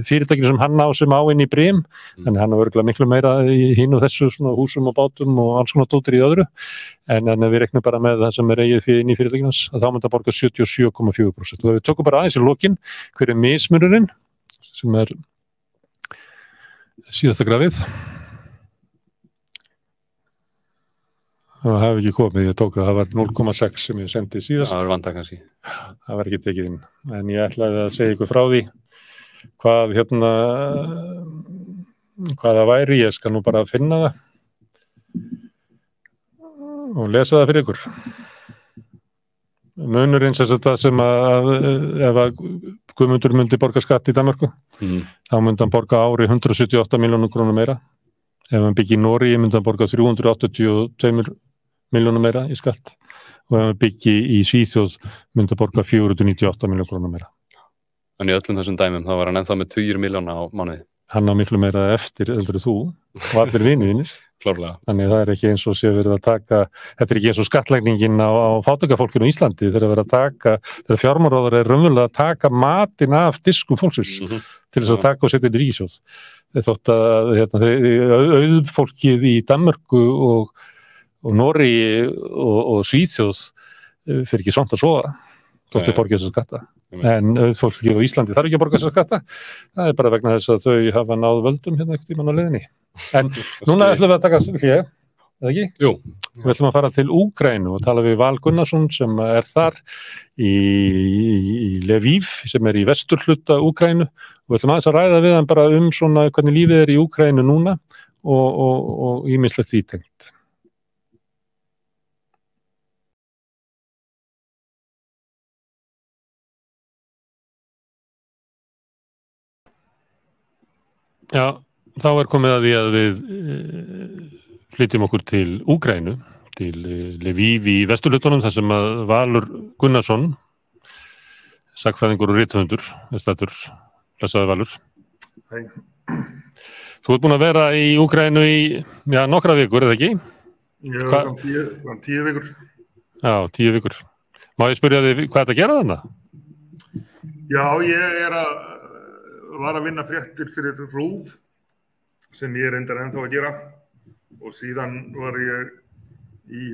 fyrirtækinu sem hann á sem á inn í Brim. Þannig hann er miklu meira í hinn og þessu svona húsum og bátum og alls konar dótir í öðru. En við reiknum bara með það sem eigið féð inn í fyrirtækinu hans að þá myndi að borga 77,4%. Og við tökum bara aðeins í lokin hver mismunurinn sem síðasta grafið. Það hefði ekki komið, ég tók það var 0,6 sem ég sendi síðast. Það var vanda kannski. Það var ekki tekið inn. En ég ætlaði að segja ykkur frá því hvað það væri, ég skal nú bara finna það og lesa það fyrir ykkur. Munurinn sem ef að Guðmundur myndi borga skatt í Danmörku, þá myndi hann borga ári 178 milljónum krónur meira. Ef hann byggi í Noregi myndi hann borga 382 milljónum meira í skatt og ef hann byggi í Svíþjóð myndi hann borga 498 milljónum krónur meira. En í öllum þessum dæmum þá var hann ennþá með 20 milljóna á mánuði. Hann á miklu meira eftir heldur þú og allir vinir. Klárlega. Þannig það ekki eins og sé verið að taka, þetta ekki eins og skattlægningin á fátækafólkinu í Íslandi þegar fjármálaráðherra raunverulega að taka matinn af diskum fólksins til þess að taka og setja inn í ríkissjóð. Þótt að auðfólkið í Danmörku og Noregi og Svíþjóð fyrir ekki samt að sofa þótt þau borga þessa skatta. En fólki á Íslandi þarf ekki að borga þessa skatta. Það bara vegna þess að þau hafa náð völdum hérna einhvern tímann á leiðinni. En núna ætlum við að taka hlé, eða ekki? Jú. Við ætlum að fara til Úkraínu og tala við Val Gunnarsson sem þar í Lviv sem í vesturhluta Úkraínu og við ætlum aðeins að ræða við hann bara svona hvernig lífið í Úkraínu núna og ýmislegt því tengt. Já, þá komið að því að við flytjum okkur til Úkraínu, til Lviv í vesturhlutunum, þar sem að Valur Gunnarsson, sagnfræðingur og rithöfundur, stættur, blessaði Valur. Hei. Þú ert búin að vera í Úkraínu í nokkra vikur, eða ekki? Já, 10 vikur. Já, 10 vikur. Má ég spyrja þig hvað þetta gera þarna? Já, ég var að vinna fréttir fyrir RÚV sem ég reyndar ennþá að gera og síðan var ég í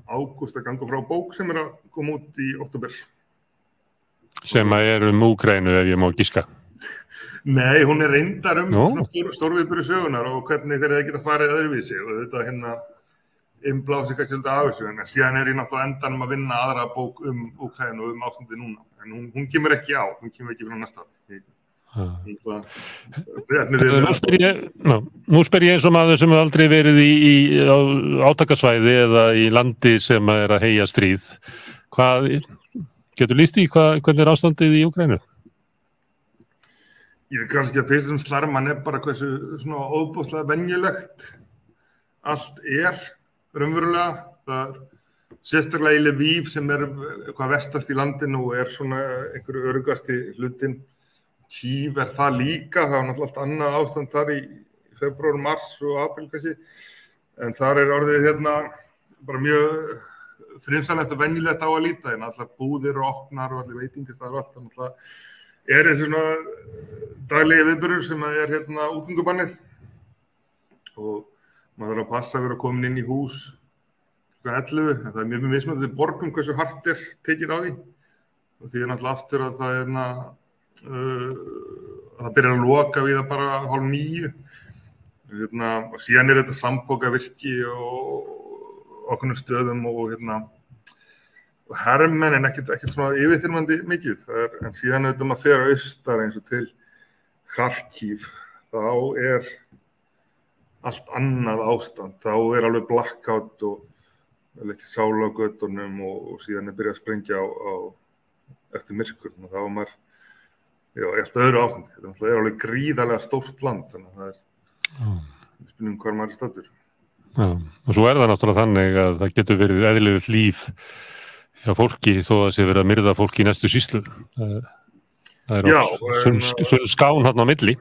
ágúst að ganga frá bók sem að koma út í október. Sem að Úkraínu ef ég má giska. Nei, hún reyndar stórviðburði sögunar og hvernig þeir geta farið öðruvísi og þetta innblási kannski svolítið af þessu en síðan ég náttúrulega endanum að vinna aðra bók Úkraínu og ástandið núna. En hún kemur ekki hún kemur ekki fyrir næsta ári. Nú spyr ég eins og maður sem hefur aldrei verið á átakasvæði eða í landi sem að heyja stríð. Getur lýst í hvernig ástandið í Úkraínu? Ég kannski að fyrst sem slarm mann bara hversu svona óbúslega venjulegt allt raunverulega. Það sérstaklega í Lviv sem hvað vestast í landinu og svona einhverju öruggasti hlutinn. Kýv það líka, það var náttúrulega allt annað ástand þar í febrúar, mars og apríl kannski. En þar orðið bara mjög frumsamlegt og venjulegt á að líta. En allar búðir og opnar og allir veitingastæðar og allt. Náttúrulega þessi svona daglegi viðburður sem útgöngubannið. Og maður þarf að passa að vera komin inn í hús 11. En það mjög mismunandi borgum hversu hart tekið á því. Og því náttúrulega aftur að það það byrjar að loka við það bara 8:30 og síðan þetta sambókavirki og okkur stöðum og hermenn en ekkert svona yfirþyrmandi mikið en síðan maður fer austar eins og til Kharkiv þá allt annað ástand þá alveg blackout og ekki sála á götunum og síðan byrjað að sprengja á eftir myrkur og þá maður eftir öðru ástandi. Þetta alveg gríðarlega stórt land, þannig að við spilum hvar maður staddur. Já, og svo það náttúrulega þannig að það getur verið eðlilegt líf hjá fólki þó að sé verið að myrða fólki í næstu sýslu. Það oft skán þarna á milli.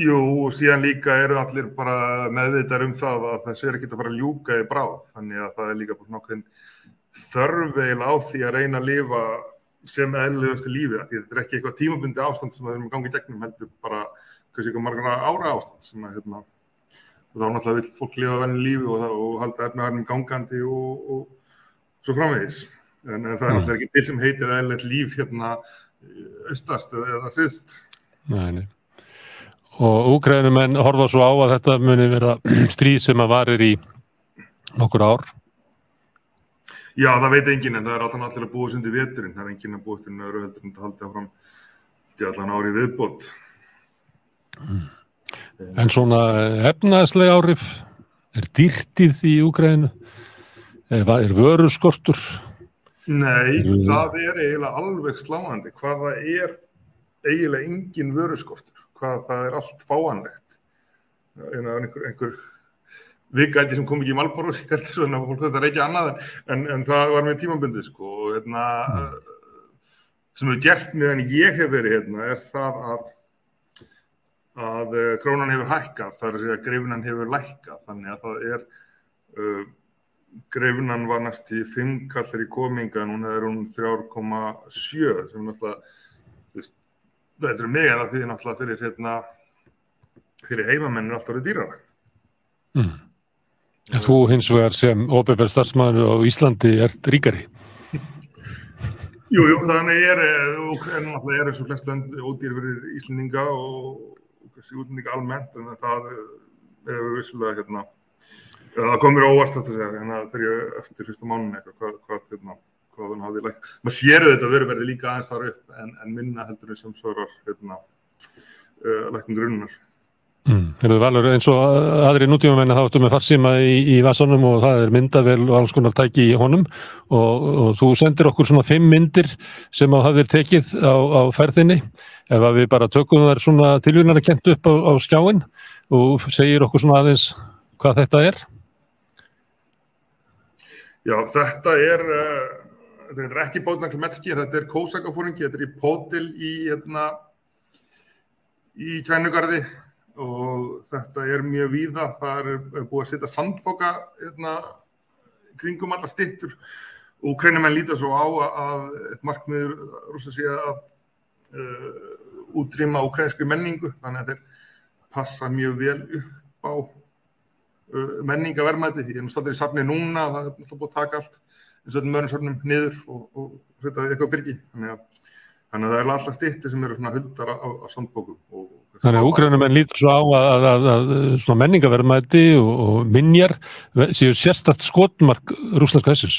Jú, og síðan líka allir bara meðvitaðir það að þessu ekki að fara að ljúka í bráð, þannig að það líka bara ákveðin þörf eiginlega á því að reyna að lifa sem eðlilegustu lífi, því þetta ekki eitthvað tímabundið ástand sem við erum að ganga í gegnum, heldur bara kannski margar ára ástand sem að og þá náttúrulega vill fólk lifa venju lífi og halda efnahagnum gangandi og svo framvegis. En það náttúrulega ekki til sem heitir eðlilegt líf austast eða syðst. Nei. Og Úkraínumenn horfa svo á að þetta muni vera stríð sem að varir í nokkur ár. Já, það veit enginn, en það alltaf allir að búast undir veturinn. Það enginn að búast undir öðru heldur en það haldi áfram allan ári viðbót. En svona efnahagsleg áhrif, dýrtíð í Úkraínu? Vöruskortur? Nei, það eiginlega alveg sláandi. Hvað það eiginlega engin vöruskortur. Hvað það allt fáanlegt. Einhver vika sem kom ekki í Marlboro sígarettur, svona fólk þetta ekki annað en það var með tímabundið og sem hefur gerst meðan ég hef verið það að krónan hefur hækkað, það að segja greifnan hefur lækkað, þannig að það greifnan var næst í 5 kallar í kominga, núna hún 3,7 sem náttúrulega þetta mega það því náttúrulega fyrir heimamenn alltaf dýrara. Þú hins vegar sem opinber starfsmaður á Íslandi ert ríkari. Jú, þannig náttúrulega er eins og flest lönd ódýr fyrir Íslendinga og útlendinga almennt, en það er vissulega það kom mér óvart að segja, þegar ég eftir fyrsta mánuðin eitthvað hvað hann hafði lægt. Maður sér þetta verði líka aðeins fara upp en minna heldur sem svarar lækkun grunnar. Heyrðu Valur, eins og aðrir nútímamenn þá áttu með farsíma í vasanum og það er myndavél og alls konar tæki í honum og þú sendir okkur svona 5 myndir sem hafðir tekið á ferðinni. Ef að við bara tökum þær svona tilvíðunarkennt upp á skjáinn og segir okkur svona aðeins hvað þetta er. Já, þetta er ekki Bótnaklemetski, þetta er Kósakafóringi, þetta er í Pótil í Kænugarði og þetta er mjög víða. Það er búið að setja sandpoka kringum alla styttur. Úkraínumenn líta svo á að eitt markmiður Rússa sé að útrýma úkraínskri menningu, þannig að þeir passa mjög vel upp á menningaverðmæti. Ég er nú staddur í safni núna, það er náttúrulega búið að taka allt eins og öllum öðrum safnum niður og setja eitthvað á byrgi. Þannig að það er alltaf styttir sem eru svona huldar af sandpokum. Þannig að Úkraínumenn líta svo á að svona menningaverðmæti og minjar séu sérstakt skotmark rússneska hersins.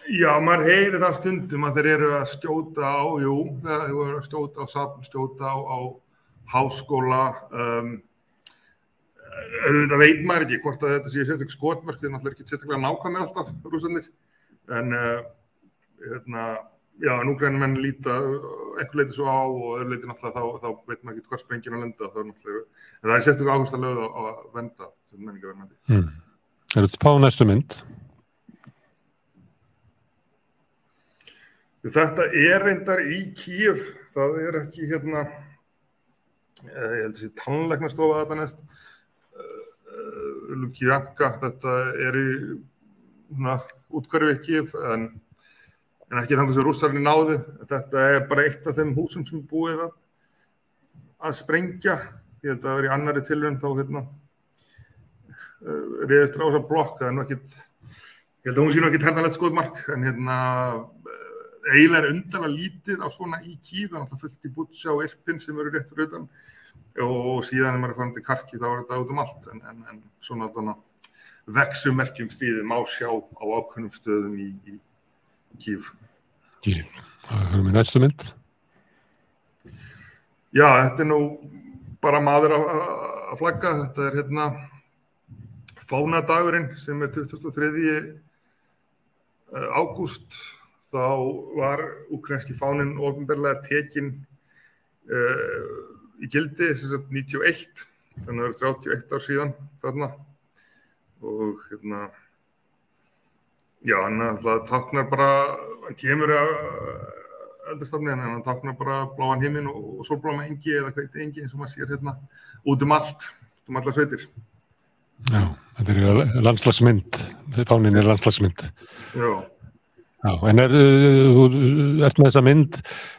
Já, maður heyrir það stundum að þeir eru að skjóta á, þeir eru að skjóta á safn, skjóta á háskóla. Þetta veit maður ekki hvort að þetta séu sérstaklega skotmark, þeir náttúrulega ekki sérstaklega nákvæmir alltaf rússarnir. En Úkraínumenn líta einhver leiti svo á og öðru leiti náttúrulega þá veit maður ekki hvar sprengin að lenda. En það er sérstaklega áhersla lögð á að vernda þetta menningarverðmæti. Er þetta fá næstu mynd? Þetta er reyndar í Kíev, það er ekki ég held að sé tannlæknastofa þetta næst, Lukjanka, þetta er í úthverfi Kíev en ekki þannig sem rússarnir náðu. Þetta er bara eitt af þeim húsum sem búið að sprengja. Ég held að það var í annarri tilraun þá réðist á þessa blokk, það er nú ekkit, ég held að hún sé nú ekkit herðanlegt skotmark, en eiginlega er undarlega lítið á svona í Kíev, það er alltaf fullt í Bútsja og Irpin sem eru rétt fyrir utan og síðan maður er farin til Kharkiv þá er þetta út allt, en svona alltaf vexumerkjum stríðið má sjá á ákveðnum stöðum í Kíev. Það er með næstu mynd. Já, þetta er nú bara maður að flagga, þetta er fánadagurinn sem er 23. ágúst. Þá var úkraínski fáninn opinberlega tekinn í gildi, sem sagt 91, þannig að það eru 31 ár síðan þarna. Og hann táknar bara, hann kemur að eldastafni, en hann táknar bara bláan himinn og sólbláma engi eða hveiti engi eins og maður sér út allt, allar sveitir. Já, þetta er landslagsmynd, fáninn er landslagsmynd. Já, en þú ert með þessa mynd,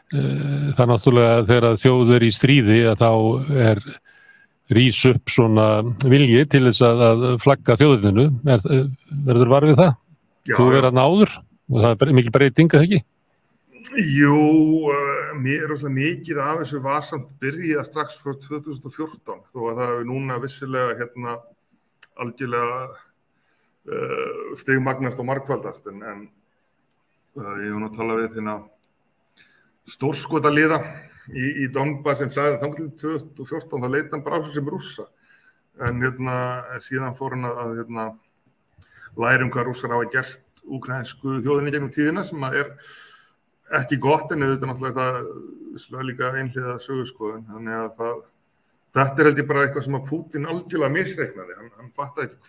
það náttúrulega þegar þjóð er í stríði að þá rís upp svona vilji til þess að flagga þjóðinu. Verður var við það? Já, þú verður þarna áður og það er mikil breyting, eða ekki? Jú, rosalega mikið af þessu var samt byrjað strax frá 2014, þó að það hefur núna vissulega algjörlega stigmagnast og margfaldast, en ég hef nú talað við þína stórskotaliða í Donbass sem sagði að þangað til 2014 þá leit hann bara á sig sem Rússa. En síðan fór hann að læra hvað Rússar hafa gert úkraínsku þjóðinni gegnum tíðina, sem er ekki gott, en þetta náttúrulega það líka einhliða söguskoðun. Þannig að þetta er held ég bara eitthvað sem að Pútín algjörlega misreiknaði. Hann fattaði ekki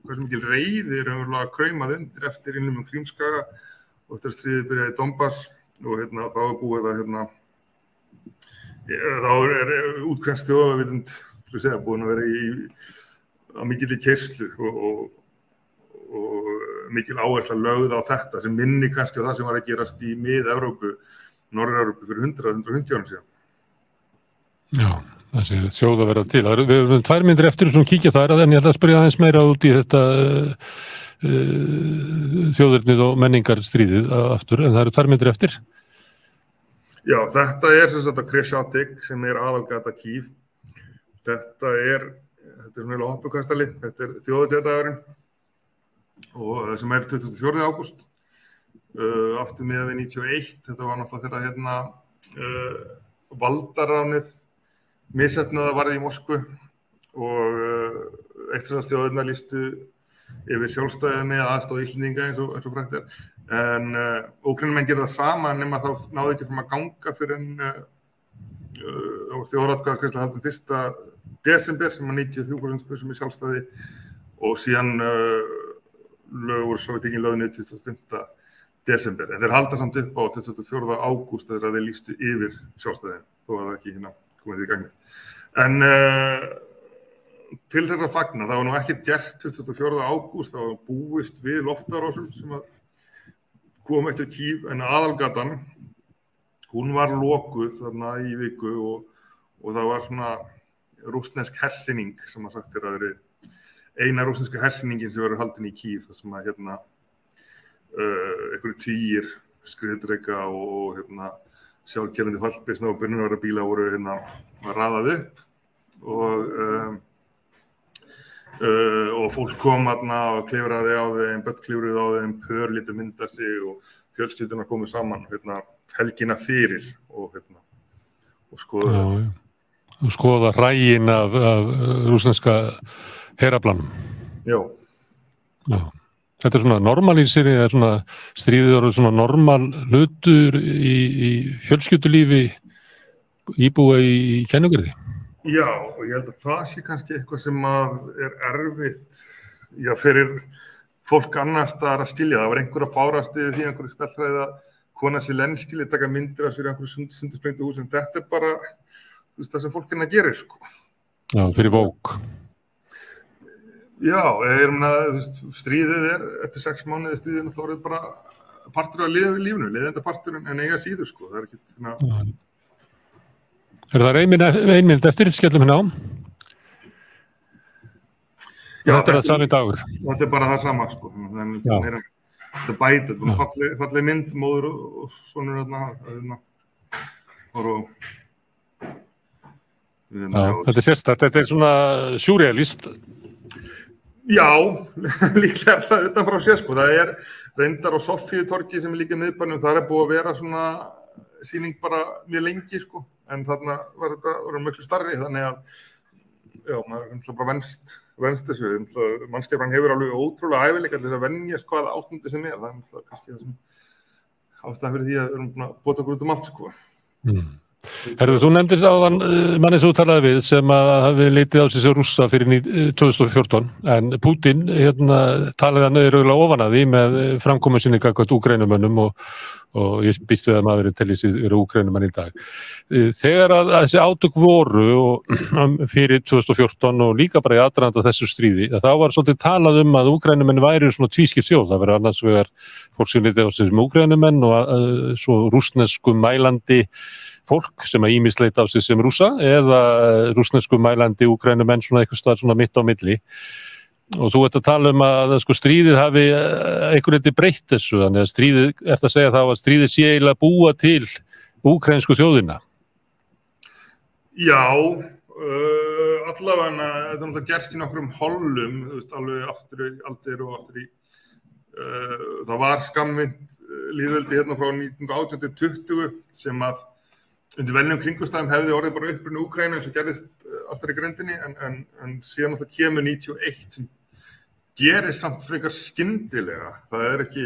hversu mikil reiði raunverulega kraumað undir eftir innlimun Krímskaga og eftir að stríðið byrjaði í Donbass og þá er búið að þá er úkraínsk þjóðarvitund búin að vera á mikilli keyrslu og mikil áhersla lögð á þetta sem minni kannski á það sem var að gerast í Mið-Evrópu, Norður-Evrópu fyrir 100-150 árum síðan. Já, þessi þjóð að vera til. Við höfum 2 mínútur eftir sem kíkja þar, en ég ætla að spyrja aðeins meira út í þetta þjóðernið og menningarstríðið aftur, en það eru 2 mínútur eftir. Já, þetta sem sagt á Chreshchatyk sem aðalgata Kyiv. Þetta svona hoppukastali, þetta þjóðhátíðardagurinn og sem 24. ágúst. Aftur miðað við 91, þetta var náttúrulega þegar valdaránið misheppnaða varð í Moskvu og Eystrasaltsþjóðirnar lýstu yfir sjálfstæði með aðstoð Íslendinga eins og frægt en Úkraínumenn gerðu það sama nema þá náðu ekki fram að ganga fyrir en þjóðaratkvæðagreiðsla haldin 1. desember sem 93% kusum í sjálfstæði og síðan lögur Sovétríkin lögðu niður 25. desember. En þeir halda samt upp á 24. ágúst þegar þeir lýstu yfir sjálfstæðin þó að það ekki komið í gangi. En til þess að fagna, það var nú ekki gert 24. ágúst, það var búist við loftárásum sem kom eftir Kyiv en aðalgatan, hún var lokuð þarna í viku og það var svona rússnesk hersýning sem sagt að það eina rússneska hersýningin sem verður haldin í Kyiv þar sem einhverjir tugir skriðdreka og sjálfkerrandi fallbyssna og byrjunarvarabíla voru raðað upp og fólk kom og klifraði á þeim, börnklifruðu á þeim, pör litu mynda sig og fjölskyldunar komu saman helgina fyrir og skoða rægin af rússneska heraflanum. Já. Þetta svona normalísir, eða svona stríðið eru svona normal hlutur í fjölskyldulífi íbúa í Kennugerði. Já, og ég held að það sé kannski eitthvað sem erfitt fyrir fólk annars staðar að skilja. Það var einhver að fárast yfir því einhverju spjallræði að kona Zelenský lét taka myndir af sér í einhverju sundursprengdu hús en þetta bara það sem fólk gerir sko. Já, fyrir Vogue. Já, stríðið eftir 6 mánuði stríðið náttúrulega bara partur af lífinu, leiðenda parturinn en eiga síður sko, það ekki það einmynd eftir, skellum hérna á? Já, þetta það sami dagur. Þetta bara það sama sko, þetta bætið, falleg mynd, móður og sonur þetta sérstakt, þetta svona surrealist. Já, líklega það utan frá sér sko. Það reyndar á Sofíutorgi sem líka miðbænum, það búið að vera svona sýning bara mjög lengi sko, en þarna var þetta miklu starri, þannig að já, maður bara venst þessu, mannskepran hefur alveg ótrúlega æfileika til þess að venjast hvaða áttmundi sem það kannski það sem ástæðan fyrir því að við erum búin að bota okkur út allt sko. Herðu, þú nefndir áðan manni sem þú talaði við sem að hafi litið á sig sem Rússa fyrir 2014 en Putin talaði hann auðvitað ofan að því með framkomu sinni gagnvart Úkraínumönnum og ég býst við að maðurinn telli sig eru Úkraínumenn í dag. Þegar að þessi átök voru fyrir 2014 og líka bara í aðdraganda þessu stríði, þá var svolítið talað að Úkraínumenn væri svona tvískipt þjóð. Það verið annars vegar fólk sem litið á sig sem Úkraínumenn og svo rússneskum mælandi fólk sem ýmist leit af sig sem Rússa eða rússnesku mælandi Úkraínumenn svona eitthvað staðar svona mitt á milli. Og þú ert að tala að sko, stríðið hafi einhvern veginn breytt þessu, þannig að stríðið, eftir að segja þá að stríðið sé eiginlega búa til úkraínsku þjóðina. Já, allavega þetta er náttúrulega gerst í nokkrum hollum, alveg aftur í aldir og aftur í það var skammvinnt lýðveldi frá 1918-20 sem að undir venjulegum kringumstæðum hefði orðið bara upprunni Úkraínu eins og gerðist aftur í grindinni en síðan alltaf kemur 91 sem gerist samt frekar skyndilega. Það ekki,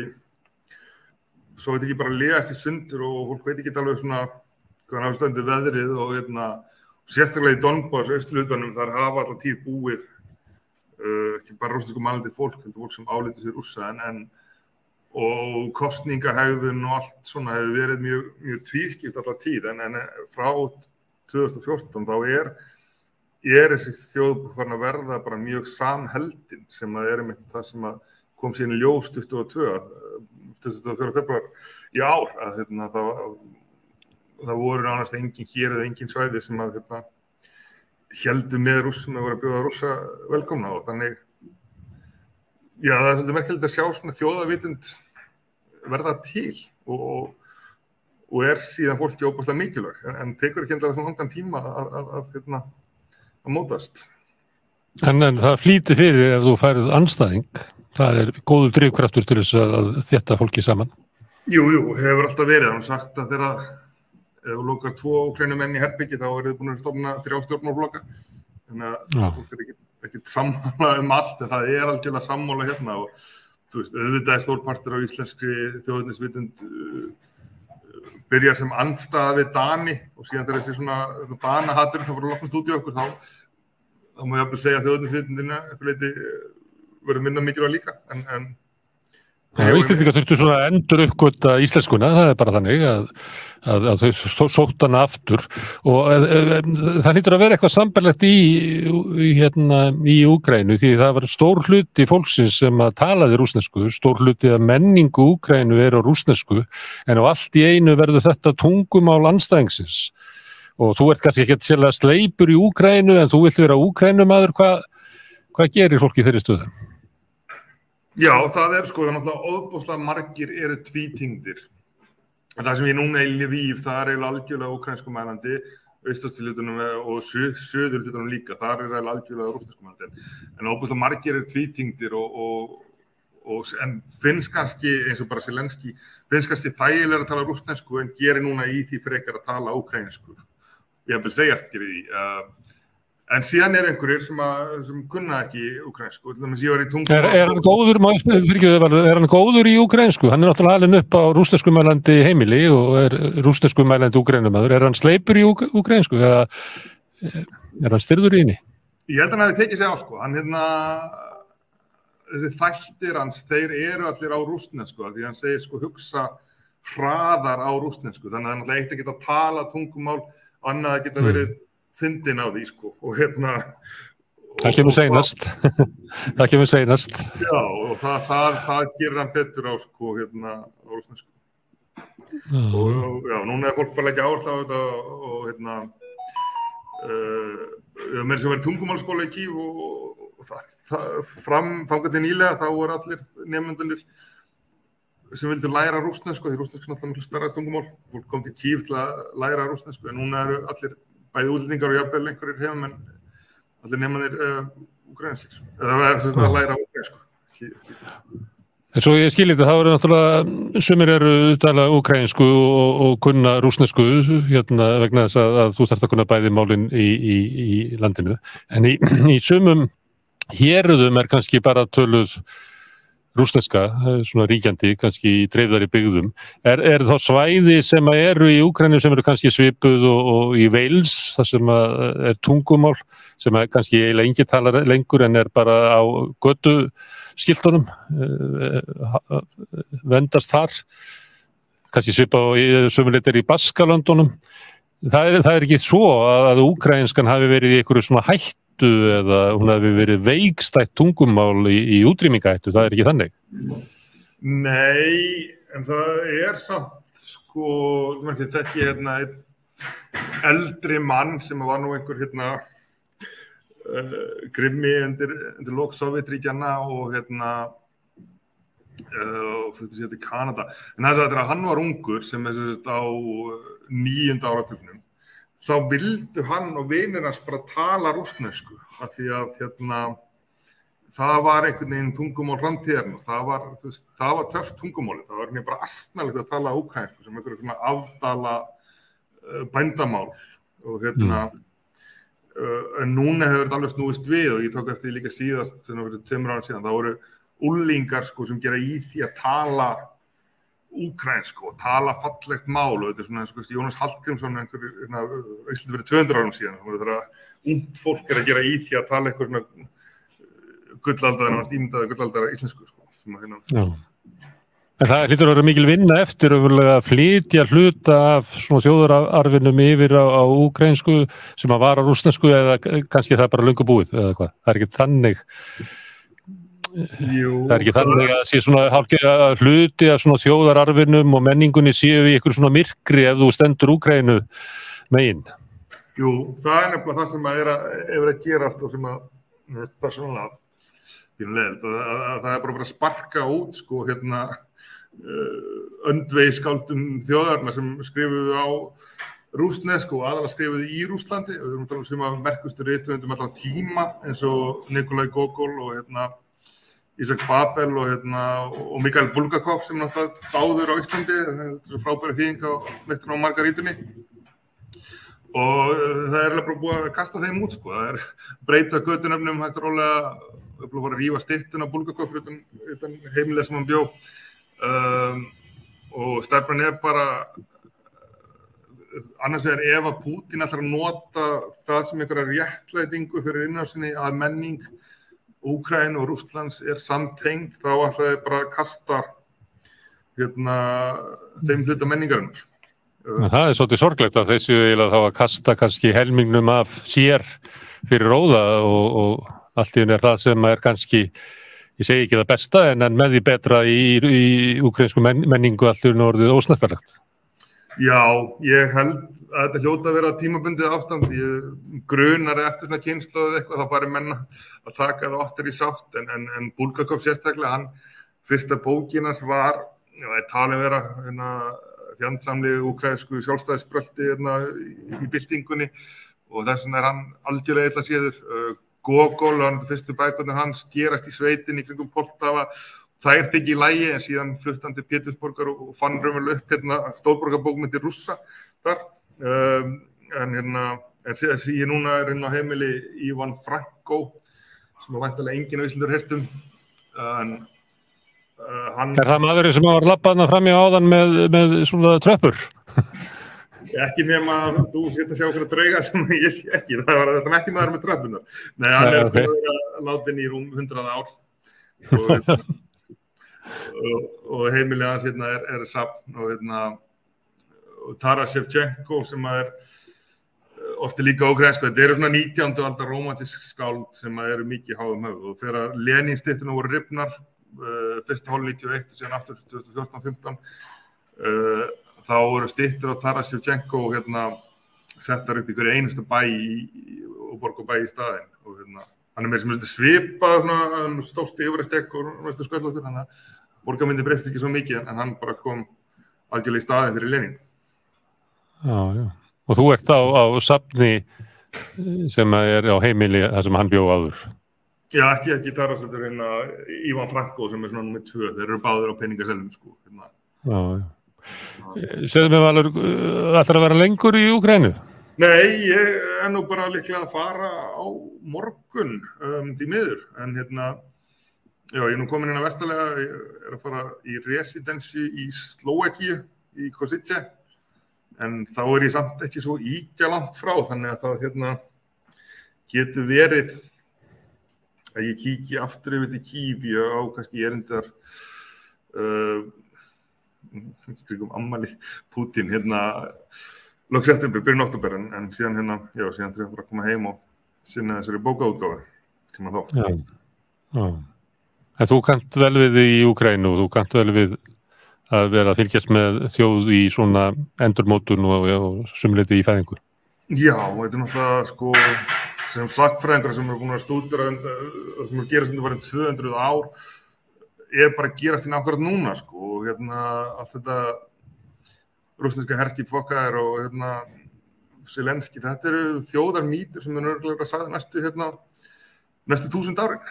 svo veit ekki bara legast í sundur og fólk veit ekki alveg svona hvað afstændi veðrið og sérstaklega í Donbass, austurhlutanum, þar hafa alltaf tíð búið ekki bara rússnesku mælandi fólk, heldur fólk sem álítur sig Rússa og kosningahegðun og allt svona hefur verið mjög tvískipt alltaf tíð en frá 2014 þá þessi þjóð farin að verða bara mjög samheldin sem að einmitt það sem að kom síðan í ljós 24. februar í ár að það voru nánast engin hér eða engin svæði sem að héldu með Rússum að vera að bjóða Rússa velkomna og þannig, já, það er svolítið merkilegt að sjá svona þjóðavitund verða til og síðan fólki óbúslega mikilvæg, en tekur ekki endilega svona langan tíma að mótast. En það flýtir fyrir ef þú færið andstæðing, það er góður drifkraftur til þess að þétta fólki saman. Jú, hefur alltaf verið, hann sagt að þegar ef þú lokar 2 Úkraínumenn í herbyggi þá eru þið búin að stofna 3 stjórnmálaflokka, þannig að fólk er ekkert sammála allt, en það er algjörlega sammála hérna og þú veist, auðvitað er stór partur á íslenskri þjóðernisvitund byrja sem andstæða við Dani og síðan þegar þessi svona Danahaturinn sem voru loknast út í okkur þá má ég jafnvel segja að þjóðernisvitundina eitthvað leyti verður minna mikilvæg líka, en Íslendingar þurftu svona að endur uppgöta íslenskuna, það er bara þannig að þau sótt hana aftur og það hlýtur að vera eitthvað sambærilegt í Úkraínu því það var stór hluti fólksins sem að talaði rússnesku, stór hluti af menningu Úkraínu er á rússnesku en á allt í einu verður þetta tungumál andstæðingsins og þú ert kannski ekki sérlega sleipur í Úkraínu en þú vilt vera Úkraínumaður, hvað gerir fólk í þeirri stöðu? Já, það er sko, það er náttúrulega óbúslega margir eru tvítyngdir. Það sem ég núna í Lviv, það er eiginlega algjörlega úkraínsku mælandi, austastihlutunum og söðurhlutunum líka, það er eiginlega algjörlega rússnesku mælandi. En óbúslega margir eru tvítyngdir en finnst kannski, eins og bara Zelenský, finnst kannski þægilega að tala rússnesku en gerir núna í því frekar að tala úkraínsku. Ég hef segjast ekki við því. En síðan einhverjir sem kunna ekki úkraínsku. Ég var í tungumál. Er hann góður í úkraínsku? Hann er náttúrulega alinn upp á rússneskumælandi heimili og er rússneskumælandi úkraínumaður. Er hann sleipur í úkraínsku eða er hann styrður í henni? Ég held að hann hafi tekið sig á sko. Þessi þættir hans, þeir eru allir á rússnesku því hann segir sko hugsa hraðar á rússnesku. Þannig að hann alltaf eitt að geta tala tungumál, annað að geta verið fyndin á því sko og það kemur seinast já og það gerir hann betur á sko á rússnesku og já, núna er fólk bara að leggja áherslu á þetta og meira sem verið tungumálskóla í Kív og þangað til nýlega þá voru allir nemendurnir sem vildu læra rússnesku því rússnesku er náttúrulega stærra tungumál fólk kom til Kív til að læra rússnesku en núna eru allir bæði útlendingar og jafnvel einhverjir heim en allir nemanir úkraínskir eða að læra úkraínsku. En svo ég skil þetta, það eru náttúrulega sumir eru tala úkraínsku og kunna rússnesku vegna þess að þú þarft að kunna bæði málin í landinu en í sumum héruðum er kannski bara töluð rússneska, svona ríkjandi, kannski í dreifðari byggðum. Er þá svæði sem eru í Úkraínu sem eru kannski svipuð og í Wales, það sem er tungumál, sem kannski eiginlega enginn talar lengur en er bara á götuskiltunum, vendast þar, kannski svipað og sömuleitt í Baskalöndunum. Það er ekki svo að úkraínskan hafi verið í einhverju svona hættu eða hún hafi verið veikstætt tungumál í útrýmingahættu, það er ekki þannig? Nei, en það er samt sko, þetta einn eldri mann sem var nú einhver grimmi undir lok Sovétríkjanna og flutti sér til Kanada. En það er að hann var ungur sem er á 9. áratugnum. Þá vildu hann og vinir hans bara tala rússnesku af því að það var einhvern veginn tungumál framtíðarinnar. Það var töff tungumáli. Það var bara astnalegt að tala úkraínsku sem einhverjum afdala bændamál og en núna hefur þetta alveg snúist við og ég tók eftir líka síðast fyrir 2 árum síðan. Það voru unglingar sko sem gera í því að tala úkraínsku og tala fallegt mál og þetta er svona eins og Jónas Hallgrímsson Íslandi fyrir 200 árum síðan þegar ungt fólk er að gera í því að tala einhver svona gullaldaðar ímyndaða gullaldaðar íslensku sko. En það hlýtur að vera mikil vinna eftir að flytja hluta af svona þjóðararfinum yfir á úkraínsku sem að var á rússnesku eða kannski það er bara löngu búið eða hvað, það er ekki þannig. Jú, það er ekki þannig að sé svona hálfgerða hluti af svona þjóðararfinum og menningunni séu í ykkur svona myrkri ef þú stendur Úkraínu megin. Jú, það nefnilega það sem er að gerast og sem persónulega það bara að sparka út sko öndvegisskáldum þjóðarinnar sem skrifuðu á rússnesku og aðalega skrifuðu í Rússlandi og við erum að tala sem að merkustu rithöfundum alltaf tíma eins og Nikolai Gogol og Isaac Babel og Mikhail Bulgakov sem náttúrulega dáður á Íslandi, þetta er frábæri þýðing á Meistarinn og Margarítunni og það er bara búið að kasta þeim út sko, það er breyta götunöfnum hægt rólega, það er búið að fara að rífa styttuna Bulgakov utan heimilega sem hann bjó og stefnan er bara annars vegar ef að Pútín ætlar að nota það sem einhverja réttlætingu fyrir innrásinni að menning Úkraínu og Rússlands er samtengd þá ætla þeir bara að kasta þeim hluta menningarinnar. Það er svolítið sorglegt að þessu eiginlega þá að kasta kannski helmingnum af sér fyrir róða og allt í einu er það sem er kannski, ég segi ekki það besta en með því betra í úkraínsku menningu allt í einu orðið ósnertanlegt. Já, ég held að þetta hljóta að vera tímabundið ástand. Ég grunar eftir svona kynslóð eitthvað, þá bara menn að taka það oftar í sátt. En Bulgakov sérstaklega, fyrsta bókin hans var, talið vera fjandsamli úkraínsku sjálfstæðisbrölti í byltingunni og þess vegna er hann algjörlega illa séður. Gogol, fyrstu bækurnar hans, gerast í sveitinni í kringum Poltava. Það ekki í lagi en síðan flutti hann til Pétursborgar og fann raunverulega upp stórborgarbókmenntir Rússa þar. En ég núna er á heimili Ivan Franko sem væntanlega enginn á Íslandur heyrt Er það maðurinn sem var labbað fram í áðan með svona tröppur? Ekki nema að þú sért að sjá okkur að drauga sem ég sé ekki. Það var þetta ekki maður með tröppunar. Nei, hann er búin að vera látin í rúm 100 ár. Og heimilið hans er safn og Taras Shevchenko sem oft líka ógrænsku. Þetta eru svona 19. aldar rómantísk skáld sem eru mikið háðum höfð og þegar Lenin-stytturnar voru rifnar fyrsta hálf 91 og síðan aftur 2014-15 þá voru styttur á Taras Shevchenko og settar upp í hverju einustu bæ og borgarbæ í staðinn og hann er með sem svipað stórt yfirastekk og næstu sköllóttur þannig að borgarmyndin breyttist ekki svo mikið en hann bara kom algjörlega í staðinn fyrir Lenin. Já. Og þú ert á safni sem er á heimili þar sem hann bjó áður. Já, ekki Taras, þetta er Ivan Franko sem er svona nummer 2. Þeir eru báðir á peningaseðlum sko. Já. Segðu mig Valur, ætlar að vera lengur í Úkraínu? Nei, ég er nú bara líklega að fara á morgun því miður, en já, ég er nú komin inn á Vestalega, ég er að fara í residensi í Slóvakíu, í Košice, en þá er ég samt ekki svo ýkja langt frá, þannig að það getur verið að ég kíki aftur yfir til Kív, ég á kannski erindar kringum ammæli Pútín, lok september, byrjun október, en síðan síðan þurfum við að koma heim og sinna þessari bókaútgáfu tíma þá. Já. En þú kannt vel við í Úkraínu og þú kannt vel við að vera að fylgjast með þjóð í svona endurmótun og sumleiti í fæðingu. Já, þetta er náttúrulega sko sem sakfræðingar sem eru búin að stúdera það sem er gerast undanfarin 200 ár er bara að gerast akkurat núna sko og allt þetta rússneska herskip fokkaðir og Zelenski, þetta eru þjóðarmýtur sem er örugglega að sagði næstu 1000 árin.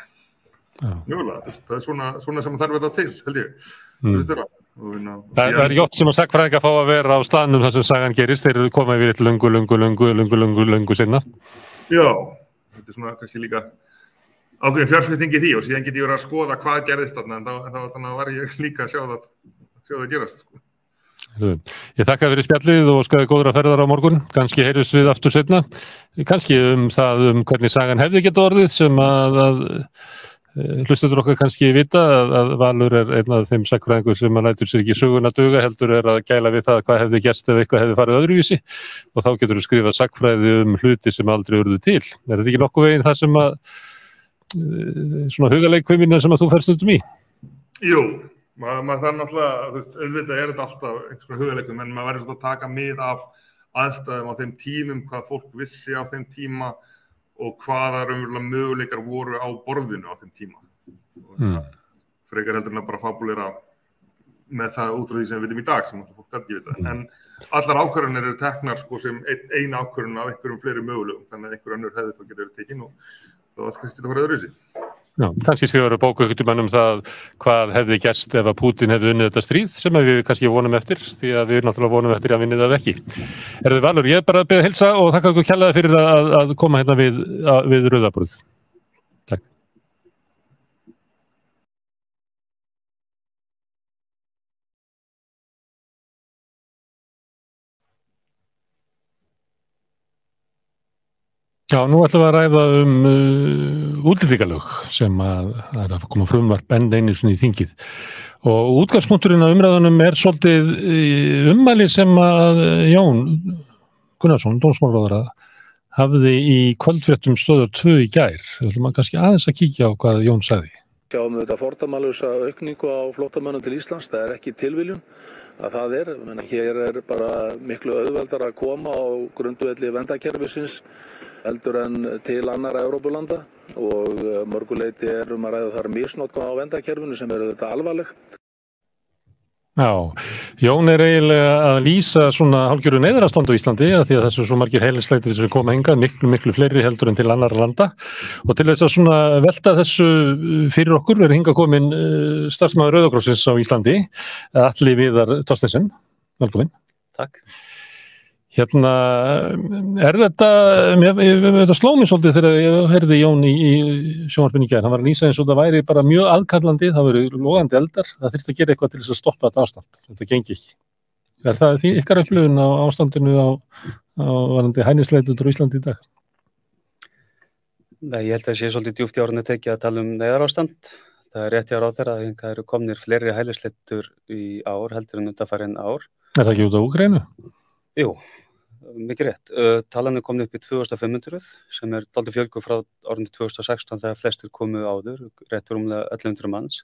Mjögulega, það er svona sem þarf þetta til, held ég. Það er jótt sem að sagnfræðingar fá að vera á staðnum þar sem sagan gerist, þeir eru komað yfir löngu sinna. Já, þetta er svona kannski líka ákveðin fjárfestingi því og síðan get ég verið að skoða hvað gerðist þarna en þá var ég líka að sjá það gerast sko. Ég þakka fyrir spjallið og óskaði góðra ferðar á morgun. Kannski heyrjumst við aftur seinna. Kannski það hvernig sagan hefði getað orðið sem að hlustendur okkar kannski vita að Valur er einn af þeim sagnfræðingum sem að lætur sér ekki söguna duga, heldur er að gæla við það hvað hefði gerst ef eitthvað hefði farið öðruvísi og þá getur þú skrifað sagnfræði hluti sem aldrei urðu til. Er þetta ekki nokkuð veginn það sem að svona hugaleikvimina sem að þú ferð stundum í? Jú. Maður þarf náttúrulega, auðvitað er þetta alltaf einhverjum hugleikum en maður verður að taka mið af aðstæðum á þeim tímum, hvað fólk vissi á þeim tíma og hvaða raunverulega möguleikar voru á borðinu á þeim tíma. Frekar heldur en að bara fabulera með það út frá því sem við vitum í dag, sem fólk gat ekki vita. En allar ákvörðanir eru teknar sko, sem ein ákvörðun af einhverjum fleiri mögulegum, þannig að einhver önnur hefði þá getið verið tekin og þá var kannski þetta farið öðruvísi. Já, kannski skrifaðu bóku einhvern tímann það hvað hefði gerst ef að Pútín hefði unnið þetta stríð sem við kannski vonum eftir því að við náttúrulega vonum eftir að vinni það ekki. Herðu Valur, ég bara bið að heilsa og þakka ykkur kærlega fyrir að koma hérna við Rauðaborðið. Takk. Já, nú ætlum við að ræða útlendingalög sem að koma frumvarp enn einu sinni í þingið og útgangspunkturinn á umræðunum svolítið ummæli sem að Jón Gunnarsson, dómsmálaráðherra, hafði í kvöldfréttum Stöðvar 2 í gær. Við ætlum að kannski aðeins að kíkja á hvað Jón sagði. Sjáum þetta fordæmalausa aukningu á flóttamönnum til Íslands, það ekki tilviljun að það hér bara miklu auðveldar að koma á grundvelli verndarkerfisins heldur en til annarra Evrópulanda og mörguleyti að ræða þar misnotkun á verndarkerfinu sem þetta alvarlegt. Já, Jón eiginlega að lýsa svona hálfgerðu neyðarástand á Íslandi að því að þessu svo margir heilisleitir sem koma hingað, miklu fleiri heldur en til annarra landa og til þess að svona velta þessu fyrir okkur hingað komin starfsmaður Rauða krossins á Íslandi, Atli Viðar Thorsteinsson, velkomin. Takk. Hérna, þetta sló mig svolítið þegar ég heyrði Jón í sjónvarpinu í gær. Hann var að lýsa eins og það væri bara mjög aðkallandi, það væri logandi eldar, það þyrfti að gera eitthvað til þess að stoppa þetta ástand. Þetta gengi ekki. Það því ykkar upplifun á ástandinu á varðandi hælisleitendur á Íslandi í dag? Nei, ég held að sé svolítið djúpt í árunni tekið að tala neyðarástand. Það rétt hjá ráðherra að hingað eru komnir fleiri hælisleitendur í ár heldur en undanfarin ár. Það ekki út á Úkraínu? Jú. Mikið rétt. Talan komin upp í 2500 sem dálítið fjölgun frá árinu 2016 þegar flestir komu áður, rétt rúmlega 1100 manns.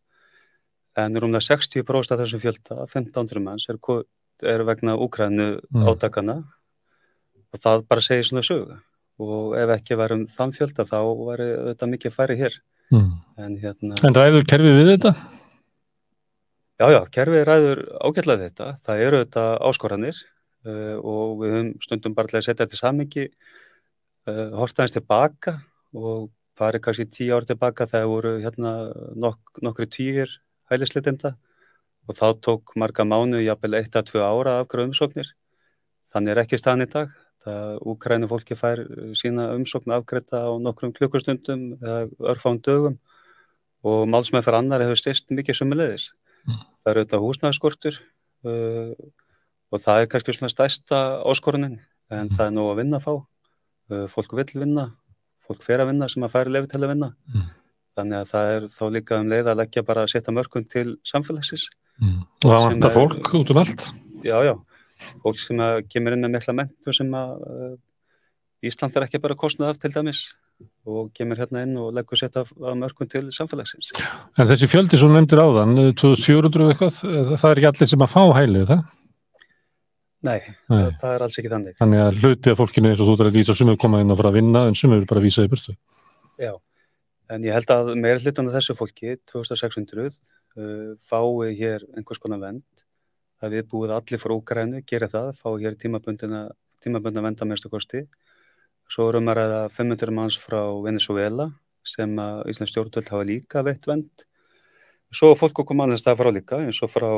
En rúmlega 60% af þessum fjölda, 1500 manns, vegna Úkraínu átakana og það bara segir svona sögu. Og ef ekki værum þann fjölda þá væri þetta mikið færri hér. En ræður kerfið við þetta? Já, kerfið ræður ágætlega þetta. Það eru þetta áskoranir. Og við höfum stundum bara til að setja þetta í samhengi, horft aðeins tilbaka og farið kannski 10 ár tilbaka þegar voru nokkri tugir hælisleitenda og þá tók marga mánuði, jafnvel 1 að 2 ára að afgreiða umsóknir. Þannig ekki staðan í dag. Úkraínu fólki fær sína umsókn afgreidda á nokkrum klukkustundum eða örfáum dögum og málsmeðferð annarra hefur styrkt mikið sömuleiðis. Það eru auðvitað húsnæðisskortur og það kannski svona stærsta áskorunin, en það nóg að vinna að fá. Fólk vill vinna, fólk fer að vinna sem að færi leyfi til að vinna. Þannig að það þá líka leið að leggja bara að setja mörkum til samfélagsins. Og það vantar fólk út allt? Já. Fólk sem kemur inn með mikla menntun sem Ísland ekki bara kostnað af til dæmis og kemur inn og leggur setja að mörkum til samfélagsins. En þessi fjöldi sem nefndir áðan, 2400 eitthvað, það ekki allir sem að fá hælið, það? Nei, það alls ekki þannig. Þannig að hluti af fólkinu eins og þú að lýsa sumir koma inn að fara að vinna en sumir bara vísa í burtu. Já, en ég held að meira hlutan af þessu fólki, 2600, fái hér einhvers konar vernd. Það er viðbúið að allir frá Úkraínu gera það, fái hér tímabundna vernd að mestu kosti. Svo að ræða 500 manns frá Venezuela sem íslensk stjórnvöld hafa líka veitt vernd. Svo fólk koma annars það frá líka, eins og frá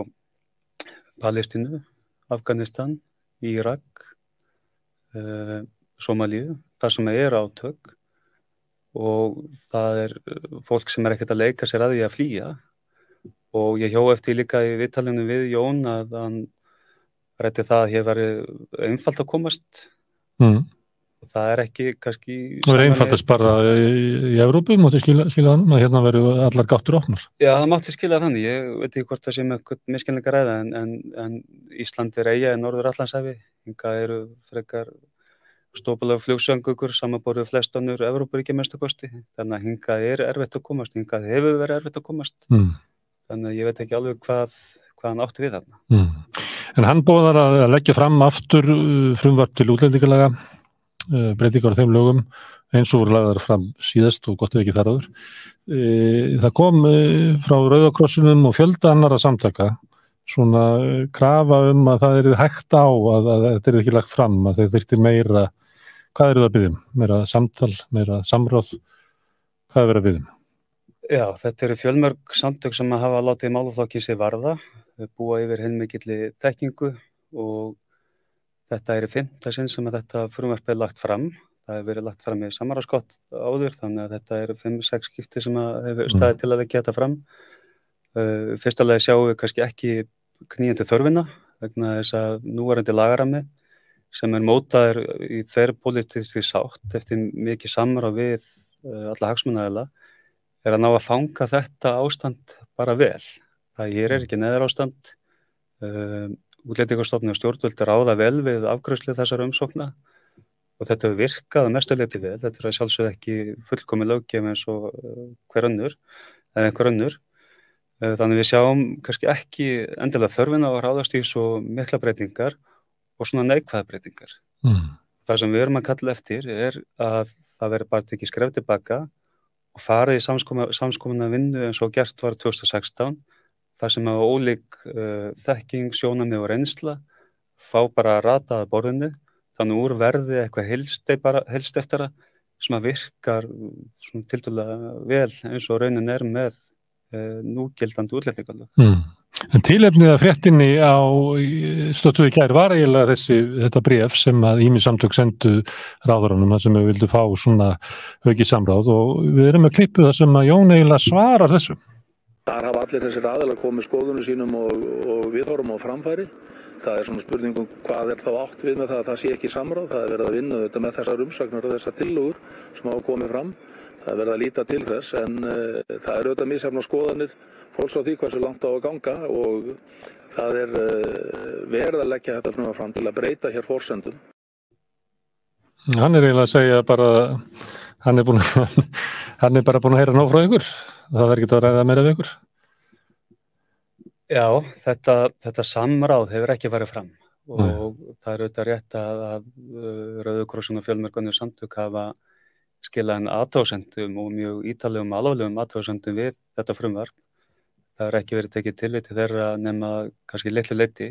Palestínu, Afganistan, Írak, Somalíu, þar sem átök og það fólk sem ekkert að leika sér að því að flýja og ég hjó eftir líka í viðtalinu við Jón að hann ræddi það að hér væri einfalt að komast og það ekki kannski... Það einfaldast bara í Evrópu, mátti skilja þannig að hérna veru allar gáttur opnar. Já, það mátti skilja þannig, ég veit ekki hvort það sé með eitthvað misskilninga ræða en Ísland eyja í Norður-Atlantshafi, hingað eru frekar stópulega flugsöngugur samanborið flest önnur Evrópuríki mestu kosti, þannig að hingað erfitt að komast, hingað hefur verið erfitt að komast, þannig að ég veit ekki alveg hvað hann átti við þarna. En hann boðar að leggja fram aftur frumvarp til útlendingalaga, breytingar á þeim lögum, eins og voru lagðar fram síðast og gott ef ekki þar áður. Það kom frá Rauða krossinum og fjölda annarra samtaka svona krafa að það er hægt á að þetta er ekki lagt fram, að þeir þyrfti meira, hvað eru það að biðja um? Meira samtal, meira samráð, hvað er verið að biðja um? Já, þetta eru fjölmörg samtök sem hafa látið málaflokkin sig varða, búa yfir heilmikilli þekkingu og þetta er í 5. sinn sem að þetta frumvarp er lagt fram. Það hefur verið lagt fram í samráðsgátt áður, þannig að þetta eru 5-6 skipti sem að hefur staðið til að leggja þetta fram. Fyrsta lagi sjáum við kannski ekki knýjandi þörfina vegna þess að núverandi lagarammi sem er mótaður í þverpólitískri sátt eftir mikið samráð við alla hagsmunaaðila er að ná að fanga þetta ástand bara vel. Það hér er ekki neyðarástand. Útlendingastofnun og stjórnvöld ráða vel við afgreiðslu þessara umsókna og þetta hefur virkað að mestu leyti vel. Þetta er að sjálfsögðu ekki fullkomin löggjöf eins og einhver önnur. Þannig við sjáum kannski ekki endilega þörfina að ráðast í svo mikla breytingar og svona neikvæða breytingar. Það sem við erum að kalla eftir er að það veri bara tekið skref tilbaka og farið í samskominna vinnu eins og gert var 2016, þar sem að ólík þekking, sjónarmið og reynsla fá bara að rata að borðinu, þannig úr verði eitthvað heilsteyptara sem að virkar tiltölulega vel eins og raunin er með núgildandi útlendingalög. En tilefnið af fréttinni á Stöð 2 í gær var eiginlega þetta bréf sem að ýmis samtök sendu ráðherranum sem við vildu fá svona aukið samráð og við erum að klippu það sem að Jón eiginlega svarar þessu. Þar hafa allir þessir aðilar komið skoðunum sínum og viðhorfum á framfæri. Það er svona spurningum hvað er þá átt við með það að það sé ekki samráð. Það er verið að vinna þetta með þessar umsagnir og þessar tillögur sem hafa komið fram. Það er verið að líta til þess en það er auðvitað misjafnar skoðanir fólks á því hversu langt á að ganga og það er verið að leggja þetta frumvarp fram til að breyta hér forsendum. Hann er eiginlega að segja bara, hann er bara búin að heyra nóg frá ykkur. Það er ekki að ræða meira við ykkur. Já, þetta samráð hefur ekki farið fram og það er auðvitað rétt að Rauði krossin og fjölmörg önnur samtök hafa skilað athugasemdum og mjög ítarlegum alvarlegum athugasemdum við þetta frumvarp. Það er ekki verið tekið tillit til þeirra nema kannski litlu leyti,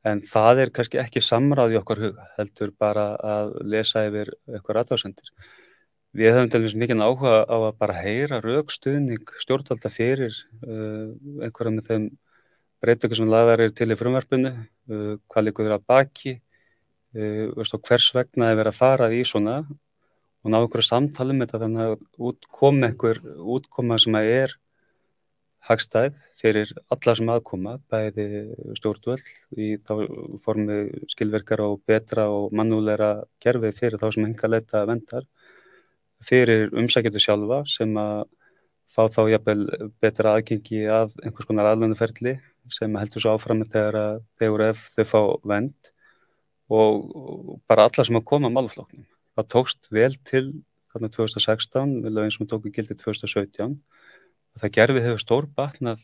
en það er kannski ekki samráð í okkar huga, heldur bara að lesa yfir eitthvað athugasemdir. Við höfum til dæmis mikinn áhuga á að bara heyra rökstuðning stjórnvalda fyrir einhverjum með þeim breytingum sem lagðar eru til í frumvarpinu, hvað liggur að baki, hvers vegna er verið að fara í svona og ná einhverju samtali með þetta þannig að einhver útkoma sem er hagstæð fyrir alla sem aðkoma, bæði stjórnvöld í þá formi skilvirkara og betra og mannúðlegra kerfi fyrir þá sem hingað leita verndar, fyrir umsækjendur sjálfa sem að fá þá jafnvel betra aðgengi að einhvers konar aðlögunarferli sem heldur svo áfram þegar ef þau fá vernd og bara alla sem að koma að málaflokknum. Það tókst vel til þarna 2016, lögin sem tóku gildi 2017. Það gerfið hefur stórbatnað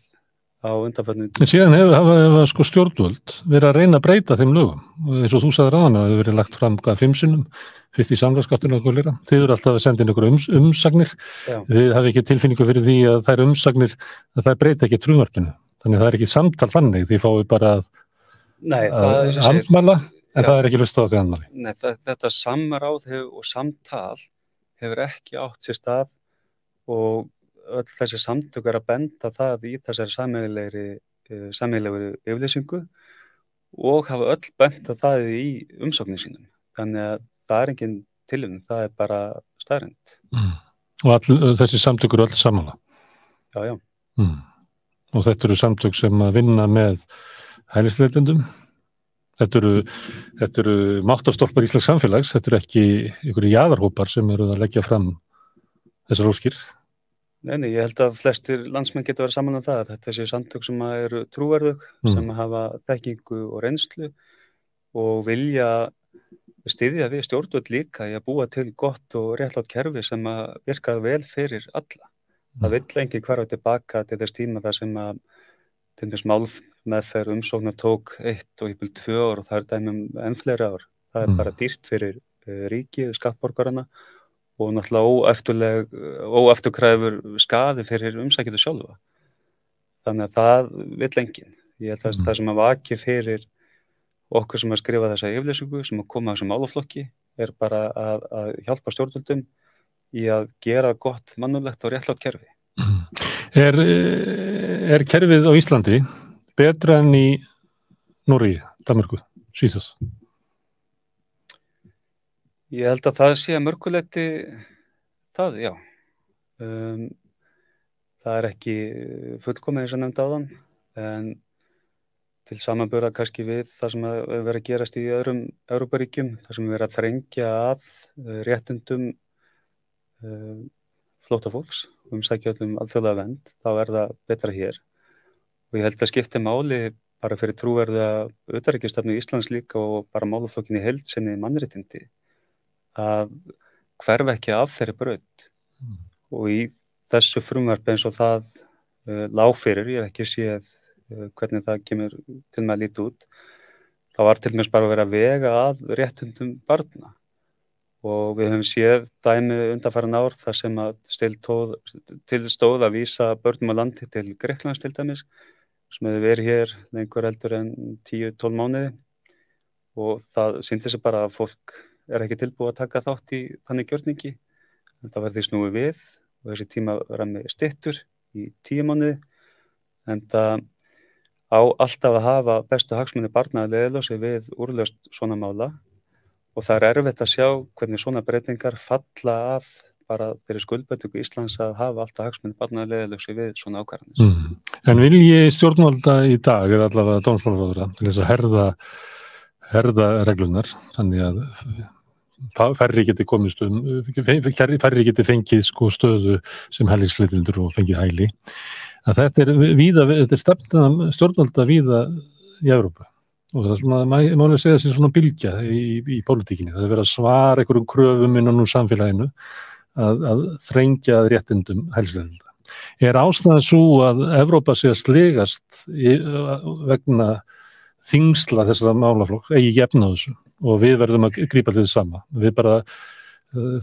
á undanförnum. En síðan hefur stjórnvöld verið að reyna að breyta þeim lögum. Og eins og þú sagðir áðan að það hefur verið lagt fram 5 sinnum, fyrst í samráðsgáttunni og eitthvað. Þið eru alltaf að senda inn einhverju umsagnir. Já. Þið hafi ekki tilfinningu fyrir því að þær umsagnir, að þær breyta ekki frumvarpinu. Þannig að það er ekki samtal þannig, þið fáið bara að andmæla. En það er ekki hlustað á því annarri. Nei, þetta samráð og samtal hefur ekki átt sér stað og öll þessi samtök að benda það í þessari sameiginlegu yfirlýsingu og hafa öll benda það í umsóknum sínum. Þannig að það er engin tilefni, það er bara staðreynd. Og þessi samtök eru öll samanlega? Já. Og þetta eru samtök sem að vinna með hælisleitendum? Þetta eru máttarstólpar íslensks samfélags, þetta eru ekki einhverjir jaðarhópar sem eru að leggja fram þessar óskir. Nei, ég held að flestir landsmenn geta verið saman það að þetta séu samtök sem eru trúverðug, sem hafa þekkingu og reynslu og vilja styðja við stjórnvöld líka í að búa til gott og réttlátt kerfi sem að virka vel fyrir alla. Það vill enginn hverfa tilbaka til þess tíma þar sem að til þess málmeðferð umsóknar tók 1 og jafnvel 2 ár og það dæmi enn fleiri ár. Það bara dýrt fyrir ríkið, skattborgarana og náttúrulega óafturkræfur skaði fyrir umsækjendur sjálfa. Þannig að það vill enginn. Ég held að það sem að vaki fyrir okkur sem að skrifa þessa yfirlýsingu, sem að koma að þessum málaflokki, bara að hjálpa stjórnvöldum í að gera gott mannúðlegt og réttlátt kerfi. Er kerfið á Íslandi betra enn í Noregi, Danmörku, Svíþjóð? Ég held að það sé að mörguleyti það, já. Það ekki fullkomið eins og nefndi áðan, en til samanburðar kannski við það sem er verið að gerast í öðrum Evrópuríkjum, það sem er verið að þrengja að réttindum flóttafólks, sækja öllum alþjóðlega vernd, þá það betra hér. Og ég held að skipti máli bara fyrir trúverða utanríkisstefnu Íslands líka og bara málaflokkin í heild sinni mannréttindi, að hverfa ekki af þeirri braut. Og í þessu frumvarpi eins og það lá fyrir, ég hef ekki séð hvernig það kemur til með að líta út, þá var til dæmis bara að vera að vega að réttindum barna. Og við höfum séð dæmi undanfarin ár þar sem að til stóð að vísa börnum á landi til Grikklands til dæmis, sem hefur verið hér lengur heldur en 10-12 mánuði og það sýndi sig bara að fólk ekki tilbúið að taka þátt í þannig gjörningi. Það verði snúið við og þessi tímarammi styttur í 10 mánuði, en það á alltaf að hafa bestu hagsmuni barna að leiðarljósi við úrlausn svona mála og það erfitt að sjá hvernig svona breytingar falla af bara þeirri skuldbindingu Íslands að hafa alltaf hagsmuni barna að leiðarljósi við svona ákvarðanir. En vilji stjórnvalda í dag, eða allavega dómsmálaráðherra, til þess að herða reglunar, þannig að færri geti komist færri geti fengið stöðu sem hælisleitendur og fengið hæli, að þetta er stefna stjórnvalda víða í Evrópu og það er svona, má segja sér svona bylgja í pólitíkinni, það er verið að svara einhverjum kröfum innan úr samfélaginu að þrengja að réttindum hælisleitenda. Er ástæðan svo að Evrópa sé að sligast vegna þyngsla þessara málaflokks, eigi gefna þessu og við verðum að grípa til þess sama. Við bara,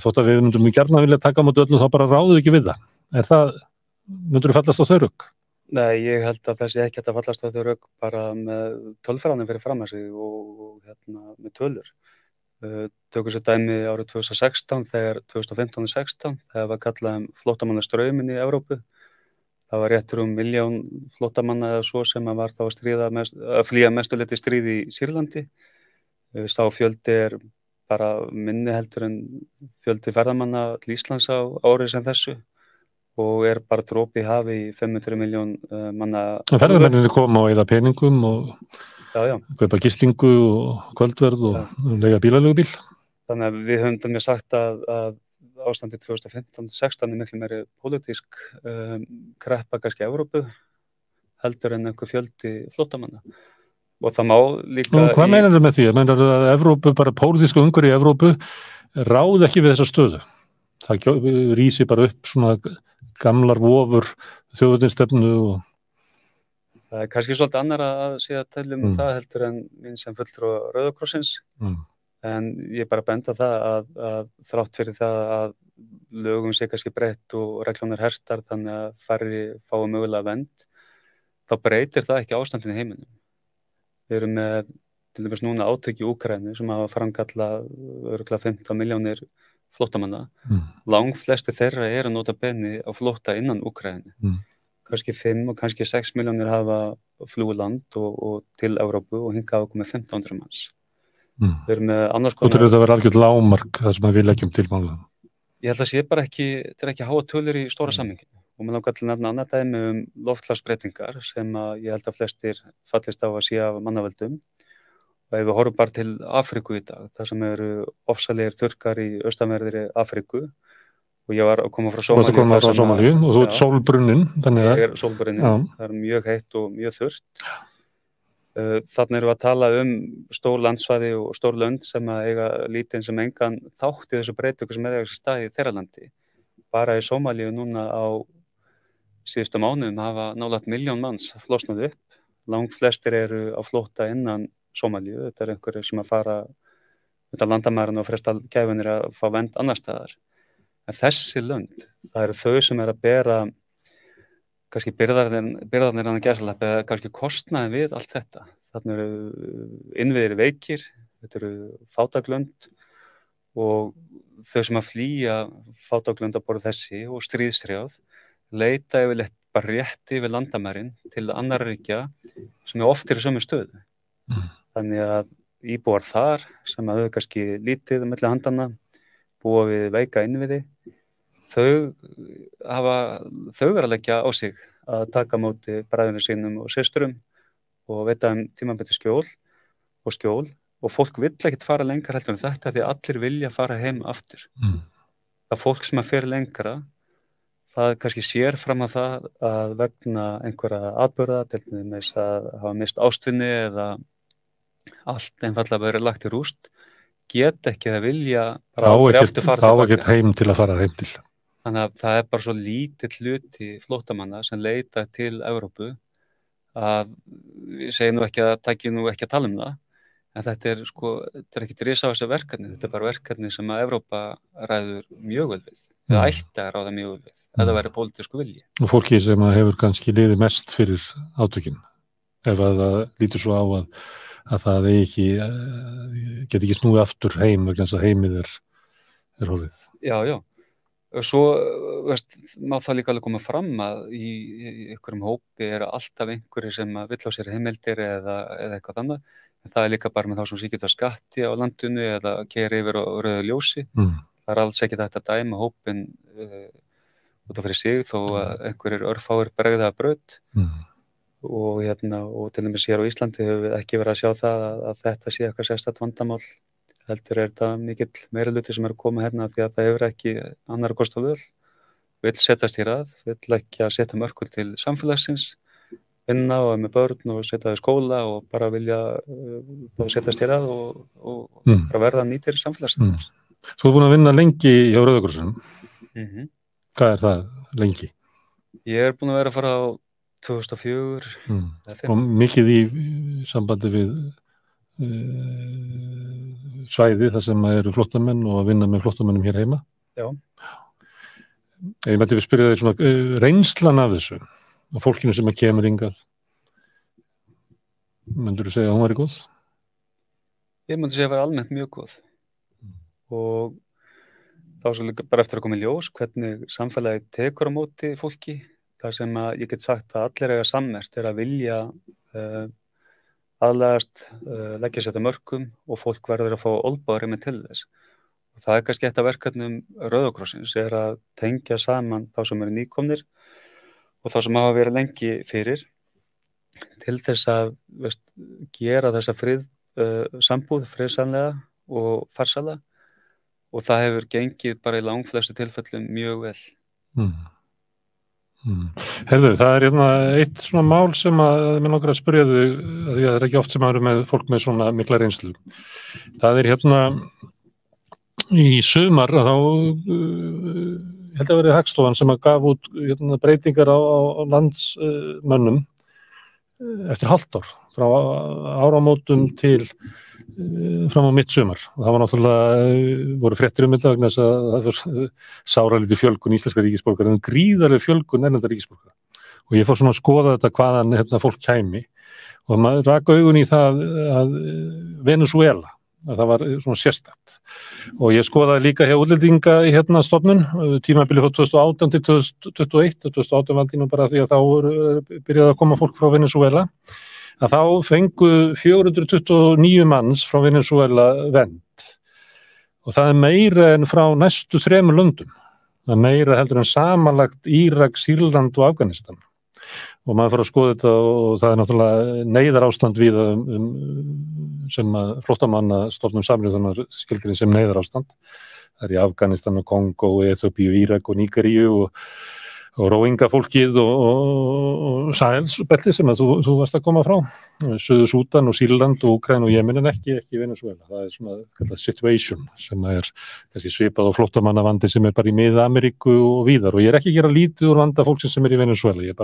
þótt að við myndum gjarna vilja taka á móti öllu, þá bara ráðum við ekki við það. Myndur þú fallast á þau rök? Nei, ég held að þessi ekki að fallast á þau rök bara með tölfræðina fyrir fram að sig og með tölur. Tökum sér dæmi árið 2015-16, þegar var kallað flóttamannastraumin í Evrópu. Það var réttur 1 milljón flóttamanna eða svo sem var þá að flýja mestuleyti stríð í Sýrlandi. Sá fjöldi bara minni heldur en fjöldi ferðamanna til Íslands á árið sem þessu og bara dropi í hafi í 500 milljón manna. Ferðamennir koma á eða peningum og kaupa gistingu og kvöldverð og leiga bílaleigubíl. Þannig að við höfum þannig sagt að ástandið 2015-16 miklu meiri pólitísk kreppa kannski Evrópu heldur en einhver fjöldi flóttamanna. Og það má líka... Hvað meinar þau með því? Meinar þau að Evrópu, bara pólitísku umhverfi í Evrópu, ráð ekki við þessa stöðu? Það rísi bara upp svona gamlar vofur þjóðuninsstefnu og... Það kannski svolítið annar að segja til það heldur en minn sem fulltrúi Rauða krossins. En ég bara benda það að þrátt fyrir það að lögum sé kannski breytt og reglurnar hertar þannig að færri fái mögulega vernd, þá breytir það ekki ástandinu í heiminum. Við erum með til dæmis núna átök í Úkraínu sem hafa framkallað örugglega 15 milljónir flóttamanna. Langflestir þeirra eru nota bene á flótta innan Úkraínu. Kannski 5 og kannski 6 milljónir hafa flúið land og til Evrópu og hingað hafa komið 1500 manns. Við erum með annars konar... Þú trúið að vera algjörð lágmark þar sem við leggjum til mála? Ég held að sé bara ekki, þetta ekki háa tölur í stóra sammenginu. Og mér langar til að nefna annað dæmi loftslagsbreytingar sem að ég held að flestir fallist á að sé af mannavöldum. Og ef við horfum bara til Afríku í dag, þar sem eru ofsalegir þurrkar í austanverðri Afríku og ég var að koma frá Sómalíu. Þú ert að koma frá Sómalíu og þú ert sólbrunnin. Ég sólbrunnin, það mjög heitt og mjög þurrt. Þarna erum við að tala stór landsvæði og stór lönd sem að eiga lítinn sem engan þátt í þessu breytingu sem eiga sér stað í þeirra landi. Bara í Sómalíu núna á síðustu mánuðum hafa nálægt 1.000.000 manns flosnað upp. Langflestir eru á flótta innan Sómalíu. Þetta einhverjir sem að fara utan landamærin og fresta gæfunir að fá vernd annars staðar. En þessi lönd, það eru þau sem að bera kannski byrðarnir hann að gæsalappi eða kannski kostnaði við allt þetta. Þarna eru innviðir veikir, þetta eru fátæklönd og þau sem að flýja fátæklönd á borð þessi og stríðshrjáð leita yfirleitt bara rétt yfir landamærin til annarra ríkja sem oft eru í sömu stöðu. Þannig að íbúar þar sem að þau kannski lítið milli handanna, búa við veika innviði, þau eru að leggja á sig að taka móti bræðunum sínum og systurum og veita tímabundið skjól og fólk vill ekkert fara lengra heldur en þetta því allir vilja fara heim aftur. Það fólk sem að fer lengra, það kannski sér fram á það að vegna einhverja atburða, til dæmis að hafa mist ástvini eða allt einfaldlega verið lagt í rúst, get ekki að vilja bara aftur fara tilbaka. Þá ekkert heim til að fara heim til. Þannig að það er bara svo lítill hluti flóttamanna sem leita til Evrópu að ég segi nú ekki að taki nú ekki að tala um það, en þetta er ekki risavaxið verkefni, þetta er bara verkefni sem að Evrópa ræður mjög vel við, eða ætti að ráða mjög vel við, eða væri pólitísku vilji. Og fólki sem að hefur kannski liðið mest fyrir átökin, ef að það lítur svo á að það get ekki snúið aftur heim vegna þess að heimið er horfið. Já. Svo má það líka alveg koma fram að í einhverjum hópi eru alltaf einhverjir sem vill á sér heimildir eða eitthvað annað, en það er líka bara með þá sem sýkjast skatti á landinu eða keyra yfir á rauðu ljósi. Það er alls ekki þetta að dæma hópinn út af fyrir sig þó að einhverjir örfáir bregða að braut. Og til dæmis hér á Íslandi höfum við ekki verið að sjá það að þetta sé eitthvað sérstakt vandamál. Heldur er þetta mikill meirihluti sem eru að koma hérna því að það hefur ekki annarra kost á völ. Vill setjast í rað, vill ekki að setja mörkul til samfélagsins, vinna og með börn og setja þau í skóla og bara vilja setjast í rað og bara verða nýtir samfélagsins. Þú ert búin að vinna lengi hjá Rauða krossinum. Hvað er það lengi? Ég er búin að vera að fara á 2004. Og mikið í sambandi við svæði þar sem eru flóttamenn og að vinna með flóttamennum hér heima. Já. Ég mætti við spyrja þig svona reynslan af þessu og fólkinu sem að kemur hingað. Myndirðu segja að hún væri góð? Ég myndi segja að vera almennt mjög góð. Og þá svo líka bara eftir að koma í ljós hvernig samfélagið tekur á móti fólki. Það sem að ég get sagt að allir eiga sammerkt er að vilja aðlagast, leggja sér þetta mörkum og fólk verður að fá olnbogarými til þess. Og það er kannski eitt af verkefnum Rauða krossins er að tengja saman þá sem eru nýkomnir og þá sem hafa verið lengi fyrir til þess að gera þessa sambúð friðsamlega og farsæla og það hefur gengið bara í langflestu tilfellum mjög vel. Heyrðu, það er eitt svona mál sem að mér langar að spyrja þig, því að það er ekki oft sem að eru með fólk með svona mikla reynslu. Það er í sumar að þá held að verið Hagstofan sem að gaf út breytingar á landsmönnum eftir hálft ár, frá áramótum til fram á mitt sumar. Og það var náttúrulega, voru fréttir þetta vegna þess að það var sáralítið fjölgun íslenska ríkisborgara en gríðarleg fjölgun erlendra ríkisborgara. Og ég fór svona að skoða þetta hvaðan fólk kæmi og maður rak augun í það að Venezuela, að það var svona sérstakt. Og ég skoðaði líka hjá útlendinga í stofnun, tímabilið frá 2018 til 2021, 2018 var nú bara því að þá byrjaði að koma fólk frá Venezuela, að þá fengu 429 manns frá Venezuela vernd. Og það er meira en frá næstu 3 löndum. Það er meira heldur en samanlagt Írak, Sýrland og Afganistan. Og maður fór að skoða þetta og það er náttúrulega neyðarástand við sem að flóttamannastofnun Sameinuðu þjóðanna skilgreindi sem neyðarástand. Það er í Afganistan og Kongó, Eþíópíu, Írak og Nígeríu og og róinga fólkið og Sahelsbeltið sem að þú varst að koma frá, Suður Súdan og Sýrland og Úkraínu og Jemen en ekki Venezuela. Það svona kallað situation sem er kannski svipað á flóttamannavandi sem bara í Mið-Ameríku og víðar og ég ekki að gera lítið úr vanda fólksins sem í Venezuela. Ég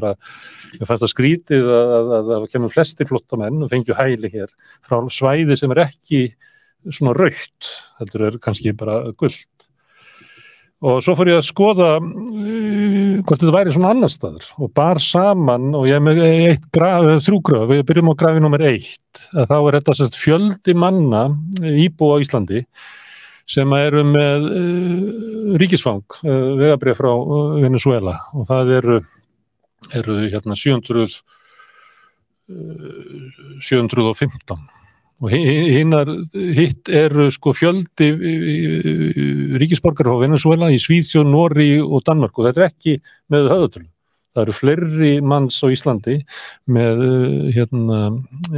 fannst það skrítið að það kemur flestir flóttamenn og fengju hæli hér frá svæði sem ekki svona rautt, heldur kannski bara gult. Og svo fór ég að skoða hvort þetta væri svona annar staðar og bar saman og ég með 3 gröf, við byrjum á grafi númer 1, að þá þetta fjöldi manna íbúa á Íslandi sem eru með ríkisfang, vegabréf frá Venezuela og það eru hérna 715. Og hitt sko fjöldi ríkisborgarar frá Venezuela í Svíþjóð, Noregi og Danmörku og þetta ekki með höfðatölu. Það eru fleiri manns á Íslandi með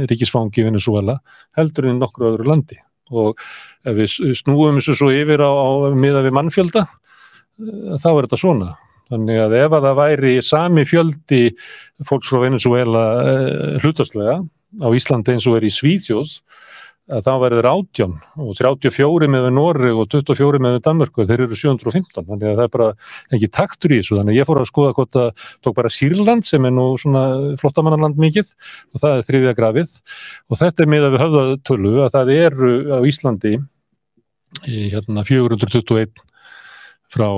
ríkisfangi í Venezuela heldur en nokkru öðru landi og ef við snúum þessu svo yfir á miðað við mannfjölda þá þetta svona. Þannig að ef að það væri sami fjöldi fólks frá Venezuela hlutfallslega á Íslandi eins og í Svíþjóð þá væri þeir 18 og 34 með Noreg og 24 með Danmörku, þeir eru 715, þannig að það bara ekki taktur í þessu, þannig að ég fór að skoða hvort það tók bara Sýrland sem nú svona flóttamannaland mikið og það 3. grafið og þetta miðað við höfðatölu að það eru á Íslandi 421 frá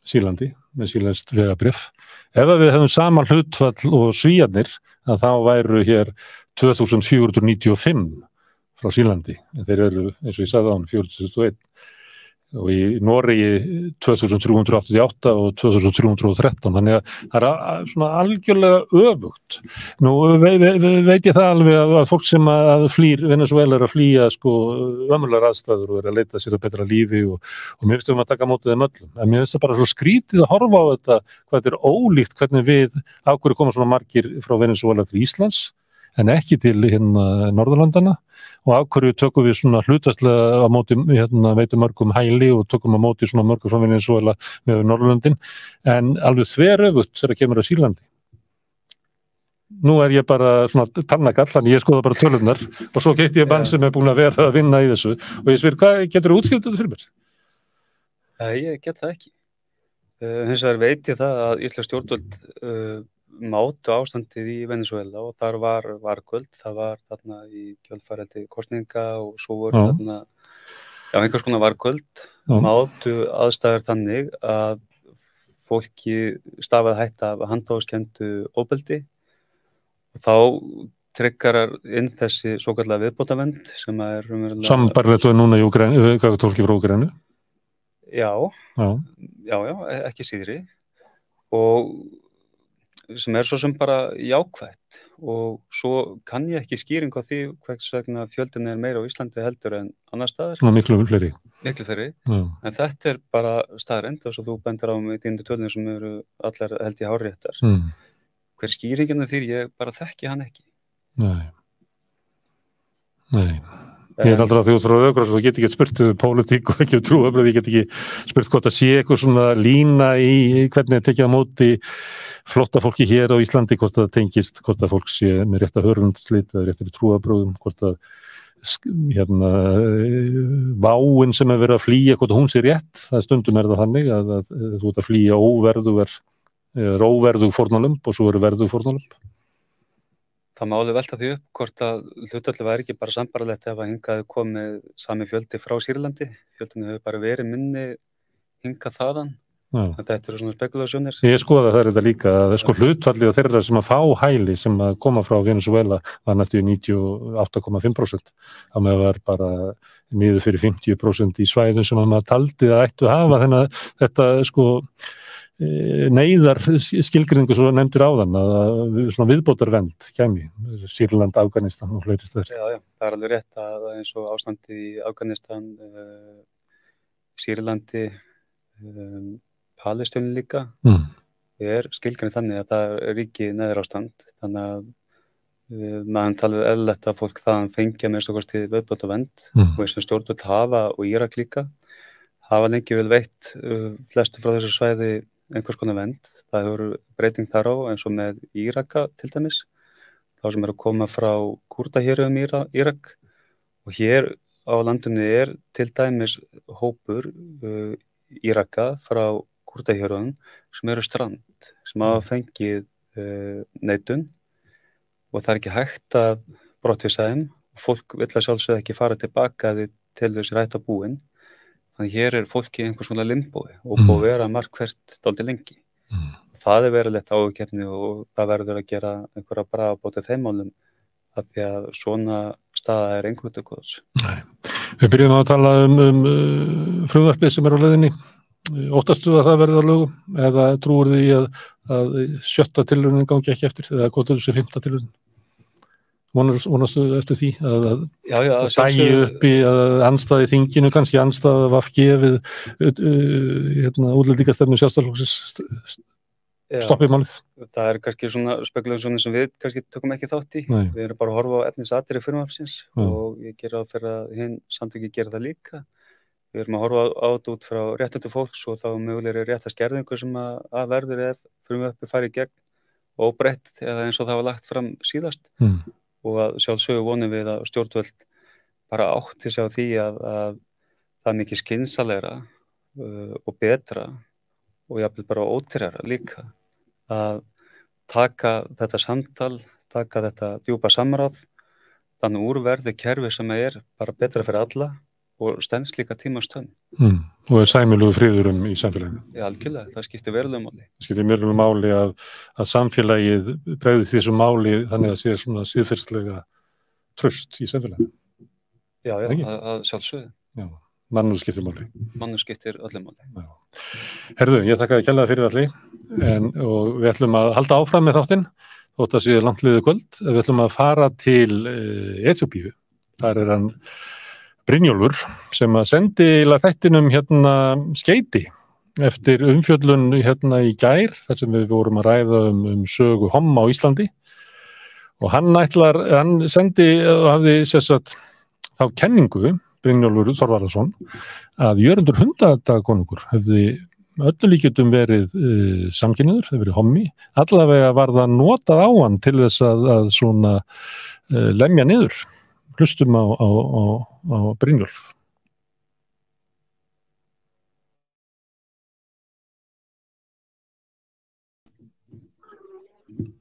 Sýrlandi með sýrlenskt vegabréf. Ef við hefum sama hlutfall og Svíarnir að þá væru hér 2495 frá Sýrlandi. Þeir eru, eins og ég sagði án, 421 og í Noregi 2388 og 2313, þannig að það svona algjörlega öfugt. Nú veit ég það alveg að fólk sem að flýr Venezuela að flýja sko ömurlegar aðstæður og að leita sér að betra lífi og mér finnst að taka mótið þeim öllum. En mér finnst það bara svo skrítið að horfa á þetta, hvað þetta ólíkt, hvernig við af hverju koma svona margir frá Venezuela til Íslands en ekki til Norðurlandana og af hverju tökum við svona hlutfallslega á móti veitum mörgum hæli og tökum á móti svona mörgum frá Venezuela með Norðurlöndin en alveg þveröfugt þegar kemur að Sýrlandi. Nú ég bara svona tannagall, þannig ég skoða bara tölurnar og svo geti ég mann sem búin að vera að vinna í þessu og ég spyr, hvað getur þú útskýrt þetta fyrir mér? Ég get það ekki. Hins vegar veit ég það að íslensk stjórnvöld mátu ástandið í Venezuela og þar var kvöld, það var þarna í kjölfarið kosninga og svo voru þarna einhvers konar var kvöld, mátu aðstæður þannig að fólki stafaði hætta af handahófskenndu ofbeldi og þá tryggarar inn þessi svokallega viðbótarvernd sem Sambærilegt og núna í Úkraínu, fólki frá Úkraínu? Já, ekki síðri og sem svo sem bara jákvætt og svo kann ég ekki skýring á því hvers vegna fjöldin meira á Íslandi heldur en annar staðar. Miklu fleiri. En þetta bara staðreynd og svo þú bendir á með þíndu tölunum sem eru allar held ég hárréttar. Hver skýringin því ég bara þekki hann ekki. Nei. Ég aldrei að þú frá öðgráðs og get ekki spurt pólitík og ekki trúöflöð, ég get ekki spurt hvort að sé eitthvað svona lína í hvernig tekið á móti flóttafólki hér á Íslandi, hvort það tengist, hvort að fólk sé með rétta hörundslit eða rétta trúabröðum, hvort að váin sem verið að flýja, hvort að hún sé rétt, það stundum það þannig að þú ert að flýja óverðug fórnarlömb og svo eru verðug fórnarlömb. Það má alveg velta því upp hvort að hlutfallið væri ekki bara sambarlegt ef að hingað komið sami fjöldi frá Sýrlandi. Fjöldinu hefur bara verið minni hingað þaðan. Þetta eru svona spekulasjónir. Ég skoða það þetta líka að hlutfallið af þeirra sem að fá hæli sem að koma frá Venezuela var næstu 98,5%. Það með var bara niður fyrir 50% í svæðum sem að maður taldi að ættu að hafa þennan þetta neyðar skilgreiningu svo nefndir áðan að svona viðbótarvernd kæmi, Sýrland, Afganistan og fleiri staðir. Já, það alveg rétt að eins og ástandi í Afganistan, Sýrlandi, Palestínu líka skilgreining þannig að það ríki neyðarástand, þannig að maður talið eðlilegt að fólk þaðan fengja með stokkostið viðbótarvernd og eins og stjórnvöld hafa og Írak líka hafa lengi vel veitt flestu frá þessu svæði einhvers konar vernd. Það hefur breyting þar á eins og með Íraka til dæmis, þá sem eru að koma frá Kúrdahéruðum Írak og hér á landinu til dæmis hópur Íraka frá Kúrdahéruðum sem eru strand, sem hafa fengið neitun og það ekki hægt að brottvísa þeim. Fólk vill að sjálfsögðu ekki fara tilbaka til þess ræta búin. Þannig hér fólk í einhvers konar limbói og búið að vera markvert dálítið lengi. Það verulegt áhugakeppni og það verður að gera einhverja bragarbót í þeim málum af því að svona staða engu til góðs. Nei. Við byrjum að tala frumvarpið sem á leiðinni. Óttastu að það verður að lögum eða trúir því að 7. tilraunin gangi ekki eftir eða hvað er þessi 5. tilraunin? Vonastu eftir því að dægi upp í andstæði þinginu, kannski andstæði VG við útlendingastefnu Sjálfstæðisflokksins stoppið málið? Það kannski svona spekulationin sem við kannski tökum ekki þátt í. Við erum bara að horfa á efnisatriði frumvarpsins og ég geri ráð fyrir að hinn samtökin gera það líka. Við erum að horfa á þetta út frá réttindi fólks og þá mögulegri réttaskerðingu sem að verður ef frumvarpið fari í gegn óbreytt eða eins og það var lagt fram síðast. Og að sjálfsögðu vonum við að stjórnvöld bara átti sig á því að það er mikið skynsamlegra og betra og jafnvel bara ódýrara líka að taka þetta samtal, taka þetta djúpa samráð, þannig úrverði kerfi sem bara betra fyrir alla og stenst líka tíma og stund. Og sæmilegur friður í samfélaginu. Já, algjörlega, það skiptir verulegu máli. Það skiptir verulegu máli að samfélagið bregði þessu máli þannig að sé svona siðferðislega traust í samfélaginu. Já, að sjálfsögðu. Já, mannúð skiptir máli. Mannúð skiptir öllu máli. Já. Herðu, ég þakka þér kærlega fyrir allir og við ætlum að halda áfram með þáttinn þótt að sé langt liðið kvöld. Við ætlum að fara til Eþíópíu. Þar hann Brynjólfur sem að sendi þættinum skeyti eftir umfjöllun í gær þar sem við vorum að ræða sögu homma á Íslandi og hann sendi og hafði þá kenningu, Brynjólfur Þorvarðarson, að Jörundur Hundadakonungur hefði öllu líkjöldum verið samkynhneigður, hefði verið hommi, allavega var það notað á hann til þess að svona lemja niður. Hlustum á Brynjólf.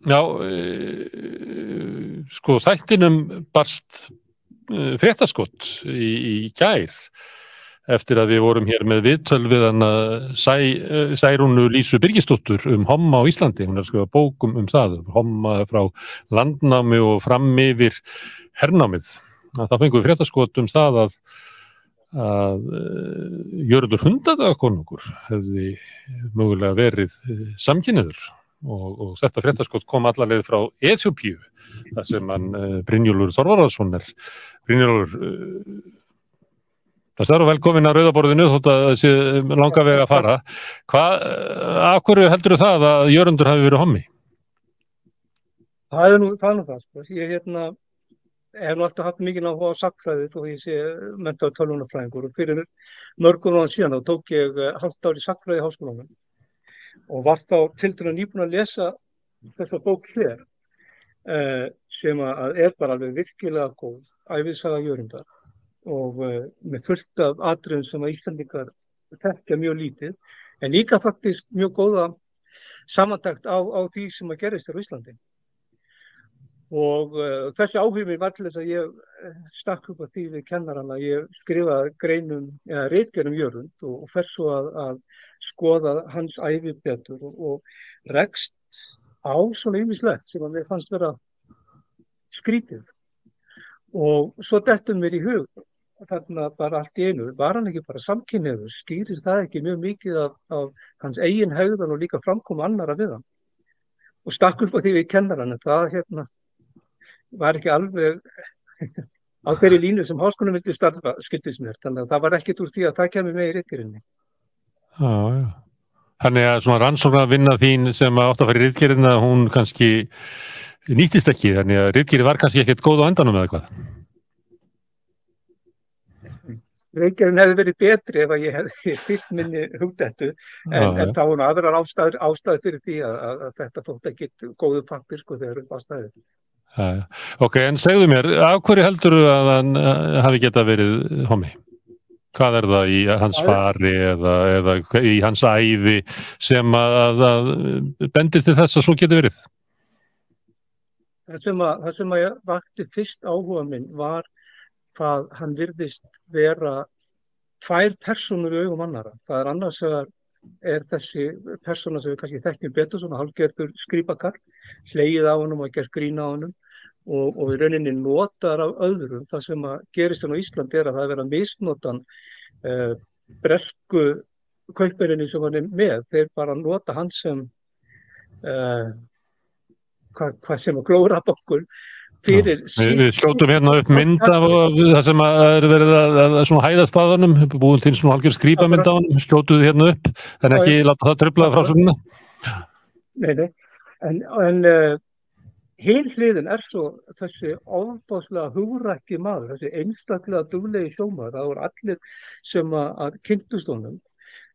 Já, sko þættinum barst fréttaskot í gær eftir að við vorum hér með viðtöl við hana Særúnu Lísu Birgisdóttur homma á Íslandi. Hún er að skrifa bók það, homma frá landnámi og fram yfir hernámið. Það fengum við fréttaskot það að Jörundur Hundadakonungur hefði mögulega verið samkynhneigður og þetta fréttaskot kom alla leið frá Eþíópíu þar sem Brynjólfur Þorvarðarson Brynjólfur, það er velkomin að Rauðaborðinu þótt að það sé langa veg að fara. Af hverju heldur það að Jörundur hafi verið hommi? Það er nú það, sko. Ég hef alltaf haft mikið áhuga á sagnfræði þó ég sé menntaður tölvunarfræðingur og fyrir mörgum árum síðan þá tók ég hálft ár í sagnfræði í háskólanum og var þá tiltölulega nýbúinn að lesa þessa bók hér sem að bara alveg virkilega góð ævisaga Jörundar og með fullt af atriðum sem að Íslandingar þekkja mjög lítið en líka faktisk mjög góða samantekt á því sem að gerist á Íslandi. Og þessi áhugi var til þess að ég stakk upp á því við kennarana, ég skrifaði ritgerð Jörund og fer svo að skoða hans ævi betur og rekst á svona ýmislegt sem að mér fannst vera skrítið. Og svo dettur mér í hug, þarna bara allt í einu, var hann ekki bara samkynhneigður, skýrir það ekki mjög mikið af hans eigin hegðun og líka framkomu annarra við hann. Og stakk upp á því við kennarana, það var ekki alveg á hverju línu sem háskólanum vildi starfa skildist mér, þannig að það var ekkert úr því að það kemur með í ritgerðinni. Já. Þannig að svona rannsóknarvinna þín sem átt að fara í ritgerðina, hún kannski nýttist ekki, þannig að ritgerði var kannski ekkert góð á endanum eða hvað? Reykjavík hefði verið betri ef ég hefði fyllt minni hugdettu, en það voru aðrar ástæður fyrir því að þetta þótt ekki góðu pappir sko þegar upp á staðið. Ok, en segðu mér, af hverju heldurðu að hann hafi getað verið homi? Hvað það í hans fari eða í hans ævi sem að bendir til þess að svo geti verið? Það sem ég vakti fyrst áhuga minn var hvað hann virðist vera tvær persónur í augum annarra. Það annars vegar þessi persóna sem við kannski þekkjum betur, svona hálfgerður skrípakall, hlegið á honum og gert grín á honum og í rauninni notar af öðrum. Það sem að gerist á Íslandi að það er verið að misnota bresku kaupverðinni sem hann með. Þeir bara nota hann sem hvað sem að glóra bokkur. Við skjótum hérna upp mynd af það sem er verið að svona hæðast að honum, búin til svona hálfgerð skrýpamynd á honum, skjótuðu hérna upp, en ekki láta það trufla frásögnina. Nei, en hin hliðin svo þessi ofboðslega hugrækki maður, þessi einstaklega duglegi sjómaður. Það voru allir sem að kynntust honum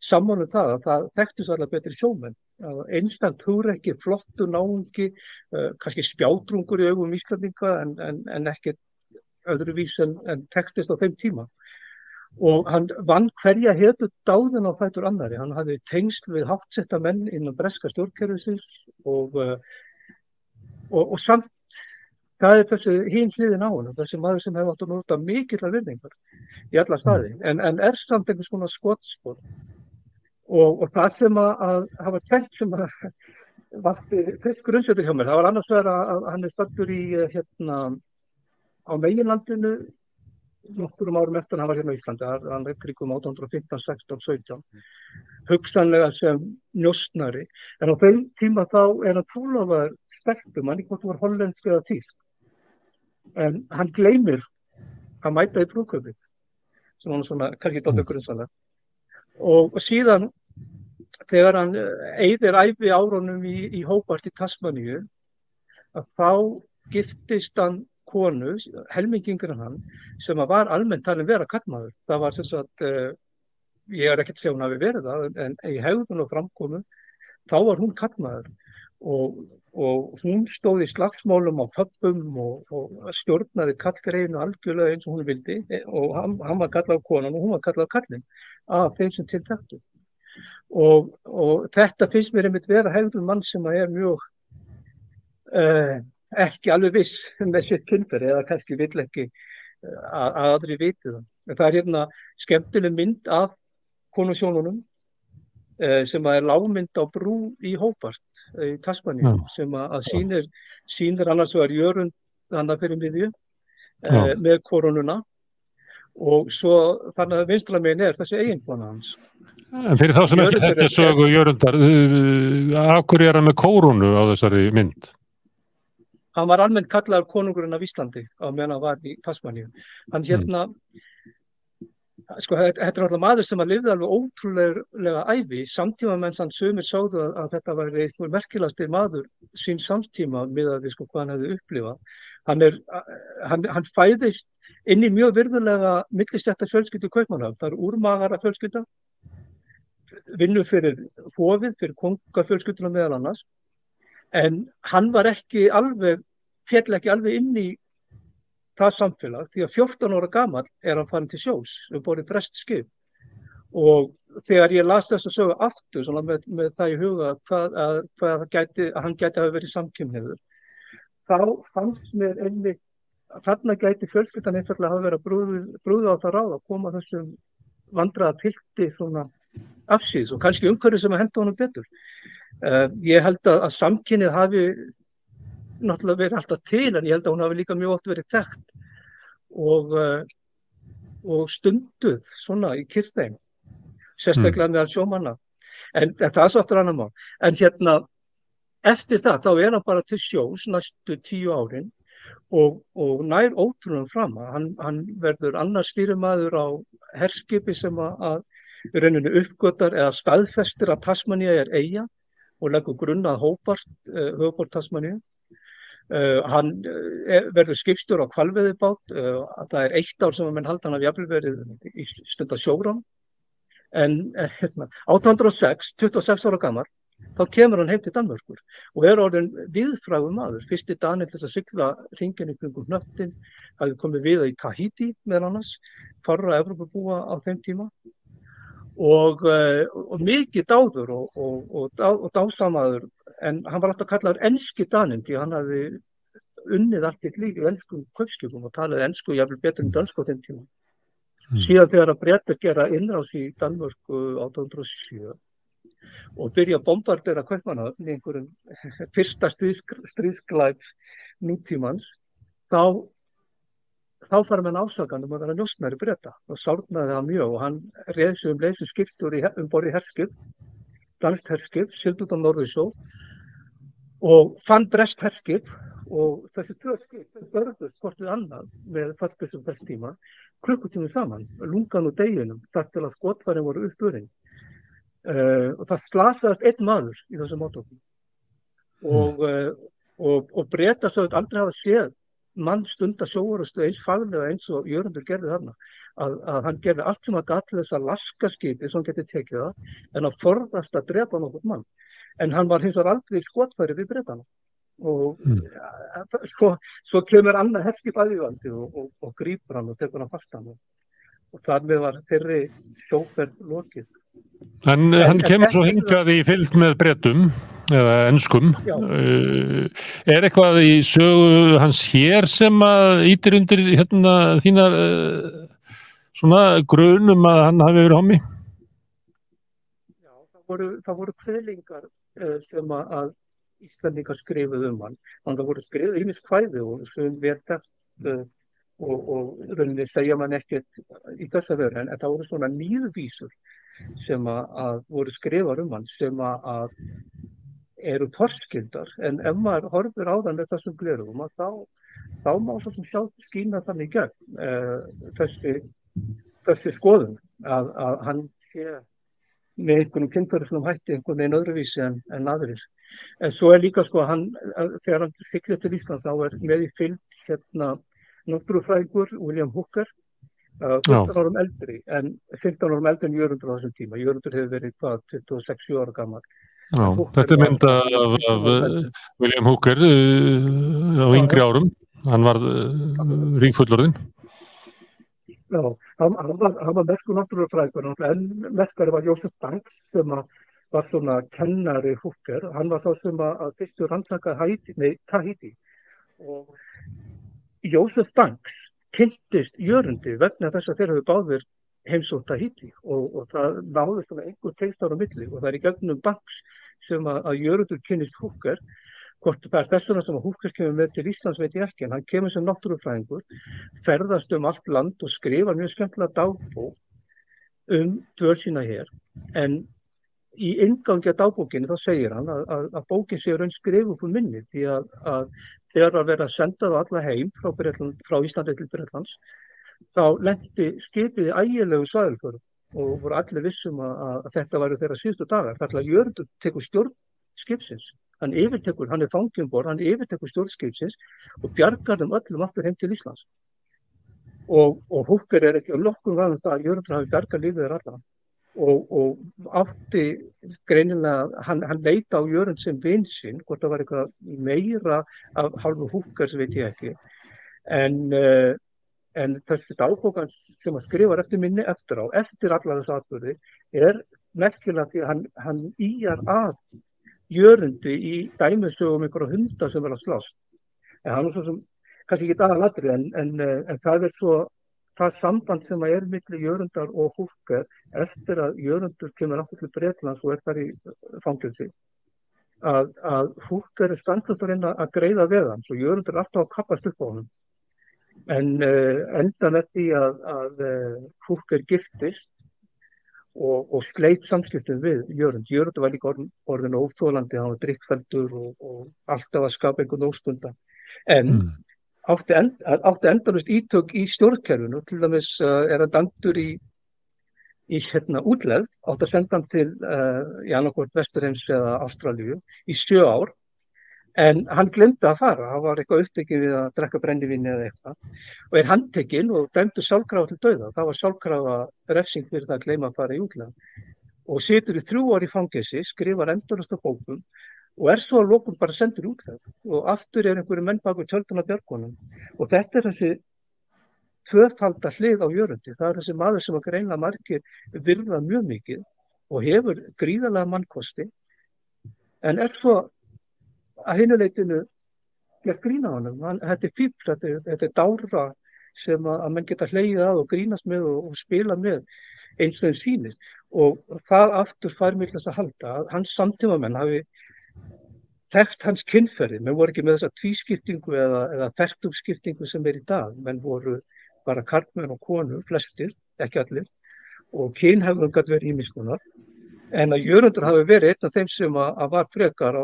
sammála það að það þekktust allar betri sjómenn. Einstaklega hugrækki, flottur náungi, kannski spjátrungur í augum Íslandinga en ekki öðruvís en þekktist á þeim tíma. Og hann vann hverja hefur dáðin á fætur annari. Hann hafði tengsl við háttsetta menn innan breska stjórnkerfisins og samt það þessi hin hliðin á honum, þessi maður sem hefur átt að nota mikillar virðingar í alla staði, en samt einhvers konar skotspor. Og það sem að hafa kennt sem að vakti fyrst grunnsveitir hjá mér, það var annars vegar að hann staddur í á meginlandinu nokkurum árum eftir hann var hérna á Íslandi, hann kringum 1815, 16, 17, hugsanlega sem njósnari, en á þeim tíma þá hann trúlofaður stelpum, hann hvort var hollensk eða þýsk, en hann gleymir að mæta í brúðkaupið, sem hann svona kannski dálítið grunnsanlega, og síðan þegar hann eyðir ævi árunum í Hobart í Tasmaníu, að þá giftist hann konu, helmingingur hann, sem var almennt talin vera karlmaður. Það var sem sagt, ég ekki að segja hún hafi verið það, en í hegðun og framkomu, þá var hún karlmaður. Og hún stóð í slagsmálum á pöbbum og stjórnaði kallgreinu algjörlega eins og hún vildi, og hann var kallað konan og hún var kallað kallinn af þeim sem til þekktu. Og þetta finnst mér einmitt vera hegðun mann sem er mjög ekki alveg viss með sitt kynferði eða kannski vill ekki að aðri viti það. En það hérna skemmtileg mynd af konusjónunum sem er lágmynd á brú í Hobart í Tasmaníu sem að sýnir annars vegar Jörund þannig fyrir miðju með koronuna og svo þannig að vinstra megin þessi eiginkona hans. En fyrir þá sem ekki þetta sögu Jörundar, af hverju hann með kórunu á þessari mynd? Hann var almennt kallaður konungurinn af Íslandi á meðan hann var í Tasmaníu. Hann hérna, sko þetta er alltaf maður sem að lifði alveg ótrúlega ævi, samtíma menn hann sumir sáðu að þetta var einhver merkilegasti maður sín samtíma miðað við sko hvað hann hefði upplifað. Hann fæðist inn í mjög virðulega millistétta fjölskyldu kaupmanna. Það úrmagara fjölskylda, vinnur fyrir hofið, fyrir kongafjölskylduna meðal annars, en hann var féll ekki alveg inn í það samfélag, því að 14 ára gamall hann farin til sjós, borið prestskip. Og þegar ég las þessa sögu aftur, svona með það í huga hvað hann gæti hafa verið samkynhneigður, þá fannst mér einmitt að þarna gæti fjölskyldan einfaldlega hafa verið að brúða á það ráð að koma þessum vandræða pilti svona afsíðs og kannski umhverfið sem að henta honum betur. Ég held að samkynið hafi náttúrulega verið alltaf til, en ég held að hún hafi líka mjög oft verið þekkt og stunduð svona í kyrrþeim, sérstaklega meðal sjómanna. En það svo aftur annar mál. En hérna, eftir það, þá hann bara til sjós næstu 10 árin og nær ótrúlega fram. Hann verður annar stýrimaður á herskipi sem að rauninu uppgötar eða staðfestir að Tasmaníu eyja og leggur grunn að Hobart, höfuðborg Tasmaníu. Hann verður skipstjóri á hvalveiðibát. Það 1 ár sem menn halda hann af jafnvel verið í stund að sjóran. En 1806, 26 ára gamall, þá kemur hann heim til Danmörkur og orðinn viðfrægur maður. Fyrsti Daninn til að sigla hringinn í kringum hnöttinn, hafði komið við í Tahiti meðal annars, fárra Evrópubúa á þeim tíma. Og mikið dáður og dásamaður, en hann var alltaf kallaður enski Daninn því hann hafði unnið allt sitt líf í enskum kaupskipum og talaði ensku jafnvel betur en dönsku á þeim tíma. Síðan þegar að Bretar gera innrás í Danmörku 1807 og byrja að bombardera Kaupmannahöfn í einhverjum fyrsta stríðsglæp nútímans, þá fara menn ásakanum að vera njósnari Breta og sárnaði það mjög og hann réð sig leið sem skipstjóri borð í herskip, danskt herskip, sigldi út á Norðursjó og fann breskt herskip og þessi 2 skip börðust hvort við annað með fallbyssum þess tíma klukkutími saman, lungan og deginum, þar til að skotfærin voru uppurinn. Og það slasaðist 1 maður í þessum átökum og Bretar sögðu aldrei hafa séð mann stunda sjóorrustu eins faglega eins og Jörundur gerði þarna að hann gerði allt sem að gat til þess að laska skipið sem hann geti tekið það en að forðast að drepa nokkurn mann en hann var hins vegar aldrei skotfæri við Bretana og svo kemur annað herskip aðvífandi og grípur hann og tekur hann fastan og þar með var þeirri sjóferð lokið. Hann kemur svo hingað í fylgd með Bretum eða enskum. Eitthvað í sögu hans hér sem að ýtir undir þínar svona grunum að hann hafi verið hommi? Já, það voru kveðlingar sem að Íslendingar skrifuðu hann. Það voru skrifuð ýmis kvæði og sem verið þekkt og rauninni segja mann ekkert í þessa veru en það voru svona nýðvísur sem að voru skrifar hann sem að eru torskildar en ef maður horfir á það með þessum gleraugum þá má svo sem sjálf skína þannig gegn þessi skoðun að hann sé með einhvern kynferðislegum hætti einhvern veginn öðruvísi en aðrir. En svo líka sko þegar hann siglir til Íslands þá með í fylgd náttúrufræðingur William Hooker 15 árum eldri en 15 árum eldri en Jörundur á þessum tíma. Jörundur hefur verið 26 ára gammal. Já, þetta mynd af William Hooker á yngri árum. Hann var ríkfullorðinn. Já, hann var merkur náttúrufræðingur en merkari var Joseph Banks sem var svona kennari Hooker. Hann var þá sem að fyrstu rannsakaði Tahiti og Joseph Banks kynntist Jörundi vegna þess að þeir hafi báðir heimsótt Tahiti og það náðist svona einhver tengsl á milli og það í gegnum Banks sem að Jörundur kynnist Hooker. Hvort það þess vegna sem að Hooker kemur með til Íslands veit ég ekki en hann kemur sem náttúrufræðingur, ferðast allt land og skrifar mjög skemmtilega dagbók dvöl sína hér en í inngangi að dagbókinni þá segir hann að bókin sé raun skrifuð úr minni því að þegar að vera sendað alla heim frá Íslandi til Bretlands þá lenti skipið í ægilegu svæðilförum og voru allir vissum að þetta væru þeirra síðustu dagar. Þar til að Jörundur tekur stjórn skipsins. Hann er fanginn um borð, hann yfirtekur stjórn skipsins og bjargar þeim öllum aftur heim til Íslands. Og Hooker ekki nokkurn veginn að Jörundur hafi bjargað lífið þeirra alla. Og átti greinilega, hann leit á Jörund sem vin sinn, hvort það var eitthvað meira af hálfu Hookers veit ég ekki en þessi dagbókan sem að skrifa eftir minni eftir allar þessu atburði merkilega því að hann ýjar að Jörundi í dæmisögum einhverja hunda sem að slást en hann svo sem, kannski ekki aðalatriði en það svo það samband sem milli Jörundar og Hooker eftir að Jörundur kemur aftur til Bretlands og þar í fangelsi að Hooker standast að reyna að greiða við hann svo Jörundur alltaf að kappast upp á honum en enda með því að Hooker giftist og sleit samskiptum við Jörund. Jörundur var líka orðin óþolandi, hann var drikkfelldur og alltaf að skapa einhvern óstunda en átti endalaust ítök í stjórnkerfinu, til dæmis hann dæmdur í útlegð, átti að senda hann til annarkvort Vesturheims eða Ástralíu í 7 ár En hann glemdi að fara, hann var eitthvað upptekinn við að drekka brennivíni eða eitthvað og handtekinn og dæmdur sjálfkrafa til dauða. Það var sjálfkrafa refsing fyrir það að gleyma að fara í útlegð. Og situr í 3 ár í fangelsi, skrifar endalaust af bókum og svo að lokum bara sendur í útlegð. Og aftur einhverju menn bak við tjöldin á björgunum. Og þetta þessi tvöfalda hlið á Jörundi. Það þessi maður sem að greinilega margir virða mjög mikið og hefur gríðarlega mannkosti, en svo að hinu leitinu gert grín á honum. Þetta fífl, þetta dára sem að menn geta hlegið að og grínast með og spila með eins og þeim sýnist. Og það aftur fær mig til þess að halda að hans samtímamenn hafi þekkt hans kynferði. Menn voru ekki með þessa tvískiptingu eða fertugskiptingu sem í dag. Menn voru bara karlmenn og konur, flestir, ekki allir. Og kynhegðun gat verið ýmiss konar. En að Jörundur hafi verið einn af þeim sem að var frekar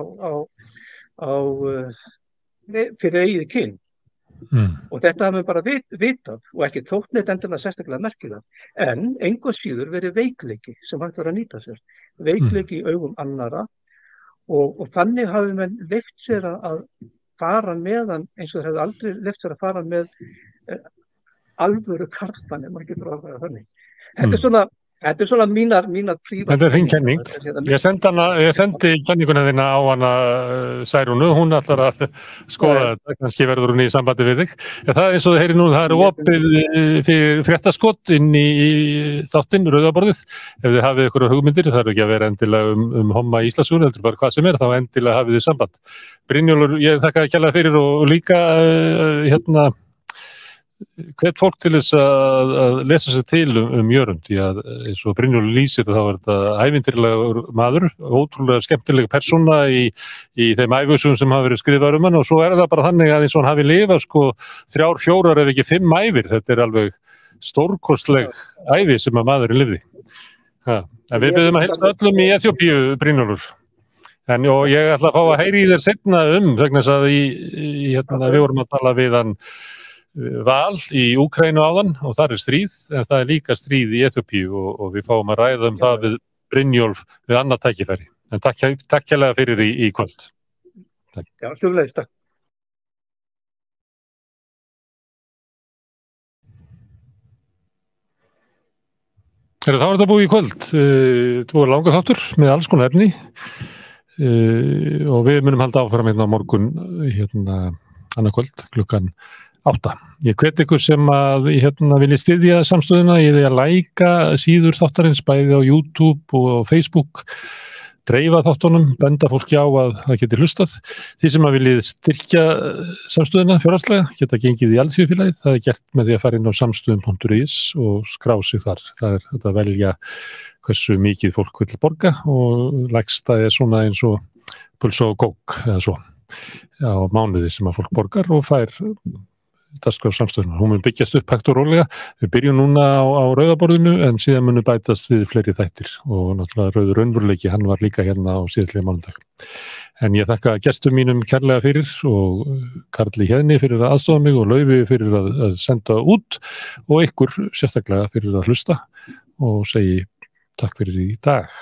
fyrir eigið kyn. Og þetta hafum við bara vitað og ekki þótt neitt endilega sérstaklega merkilegt. En engu síður verið veikleiki sem hægt var að nýta sér. Veikleiki í augum annara og þannig hafði menn leyft sér að fara með hann eins og þeir hefði aldrei leyft sér að fara með alvöru karlmann, ef maður getur að vera þannig. Þetta er svona mínar prívat. Þetta þín kenning. Ég sendi kenninguna þína á hana Særúnu, hún ætlar að skoða þetta, kannski verður hún í sambandi við þig. Það er eins og þið heyri nú, það opið fyrir fréttaskott inn í þáttinn, Rauðaborðið. Ef þið hafið ykkur hugmyndir, það ekki að vera endilega homma í Íslandssögunni, heldur bara hvað sem þá endilega hafið þið samband. Brynjólfur, ég þakka kærlega fyrir og líka hvet fólk til þess að lesa sér til Jörund, því að eins og Brynjólfur lýsir þá þetta ævintýrlegur maður, ótrúlega skemmtileg persóna í þeim ævisögum sem hafa verið skrifaðar hann og svo það bara þannig að eins og hann hafi lifað 3, 4 ef ekki 5 ævir, þetta alveg stórkostleg ævi sem að maðurinn lifði. En við byrjum að helsta öllum í Eþíópíu, Brynjólfur. Og ég ætla að fá að heyri í þér seinna vegna þess að við vorum að tala við hann Val í Úkraínu áðan og þar stríð, en það líka stríð í Eþíópíu og við fáum að ræða það við Brynjólf við annað tækifæri. En takk kærlega fyrir í kvöld. Takk. Já, sömuleiðis, takk. Þá þetta búið í kvöld. Þetta búið langa þáttur með alls konar efni og við munum halda áfram á morgun annað kvöld klukkan 8. Ég hvet ykkur sem að vilji styðja samstöðuna í því að læka síður þáttarins bæði á YouTube og Facebook, dreifa þáttunum, benda fólki á að það geti hlustað. Því sem að viljið styrkja samstöðuna fjárhagslega geta gengið í Alþýðufélagið. Það gert með því að fara inn á samstöðun.is og skrá sig þar. Það þetta að velja hversu mikið fólk vill borga og lægsta svona eins og puls og kók eða svo á mánuði sem að fólk borgar og fær dagskrá samstöðunar. Hún mun byggjast upp hægt og rólega. Við byrjum núna á Rauðaborðinu en síðan munu bætast við fleiri þættir og náttúrulega Rauður raunveruleiki, hann var líka hérna á síðastliðið mánudag. En ég þakka gestum mínum kærlega fyrir og Karli Héðni fyrir að aðstofa mig og Laufi fyrir að senda út og ykkur sérstaklega fyrir að hlusta og segi takk fyrir í dag.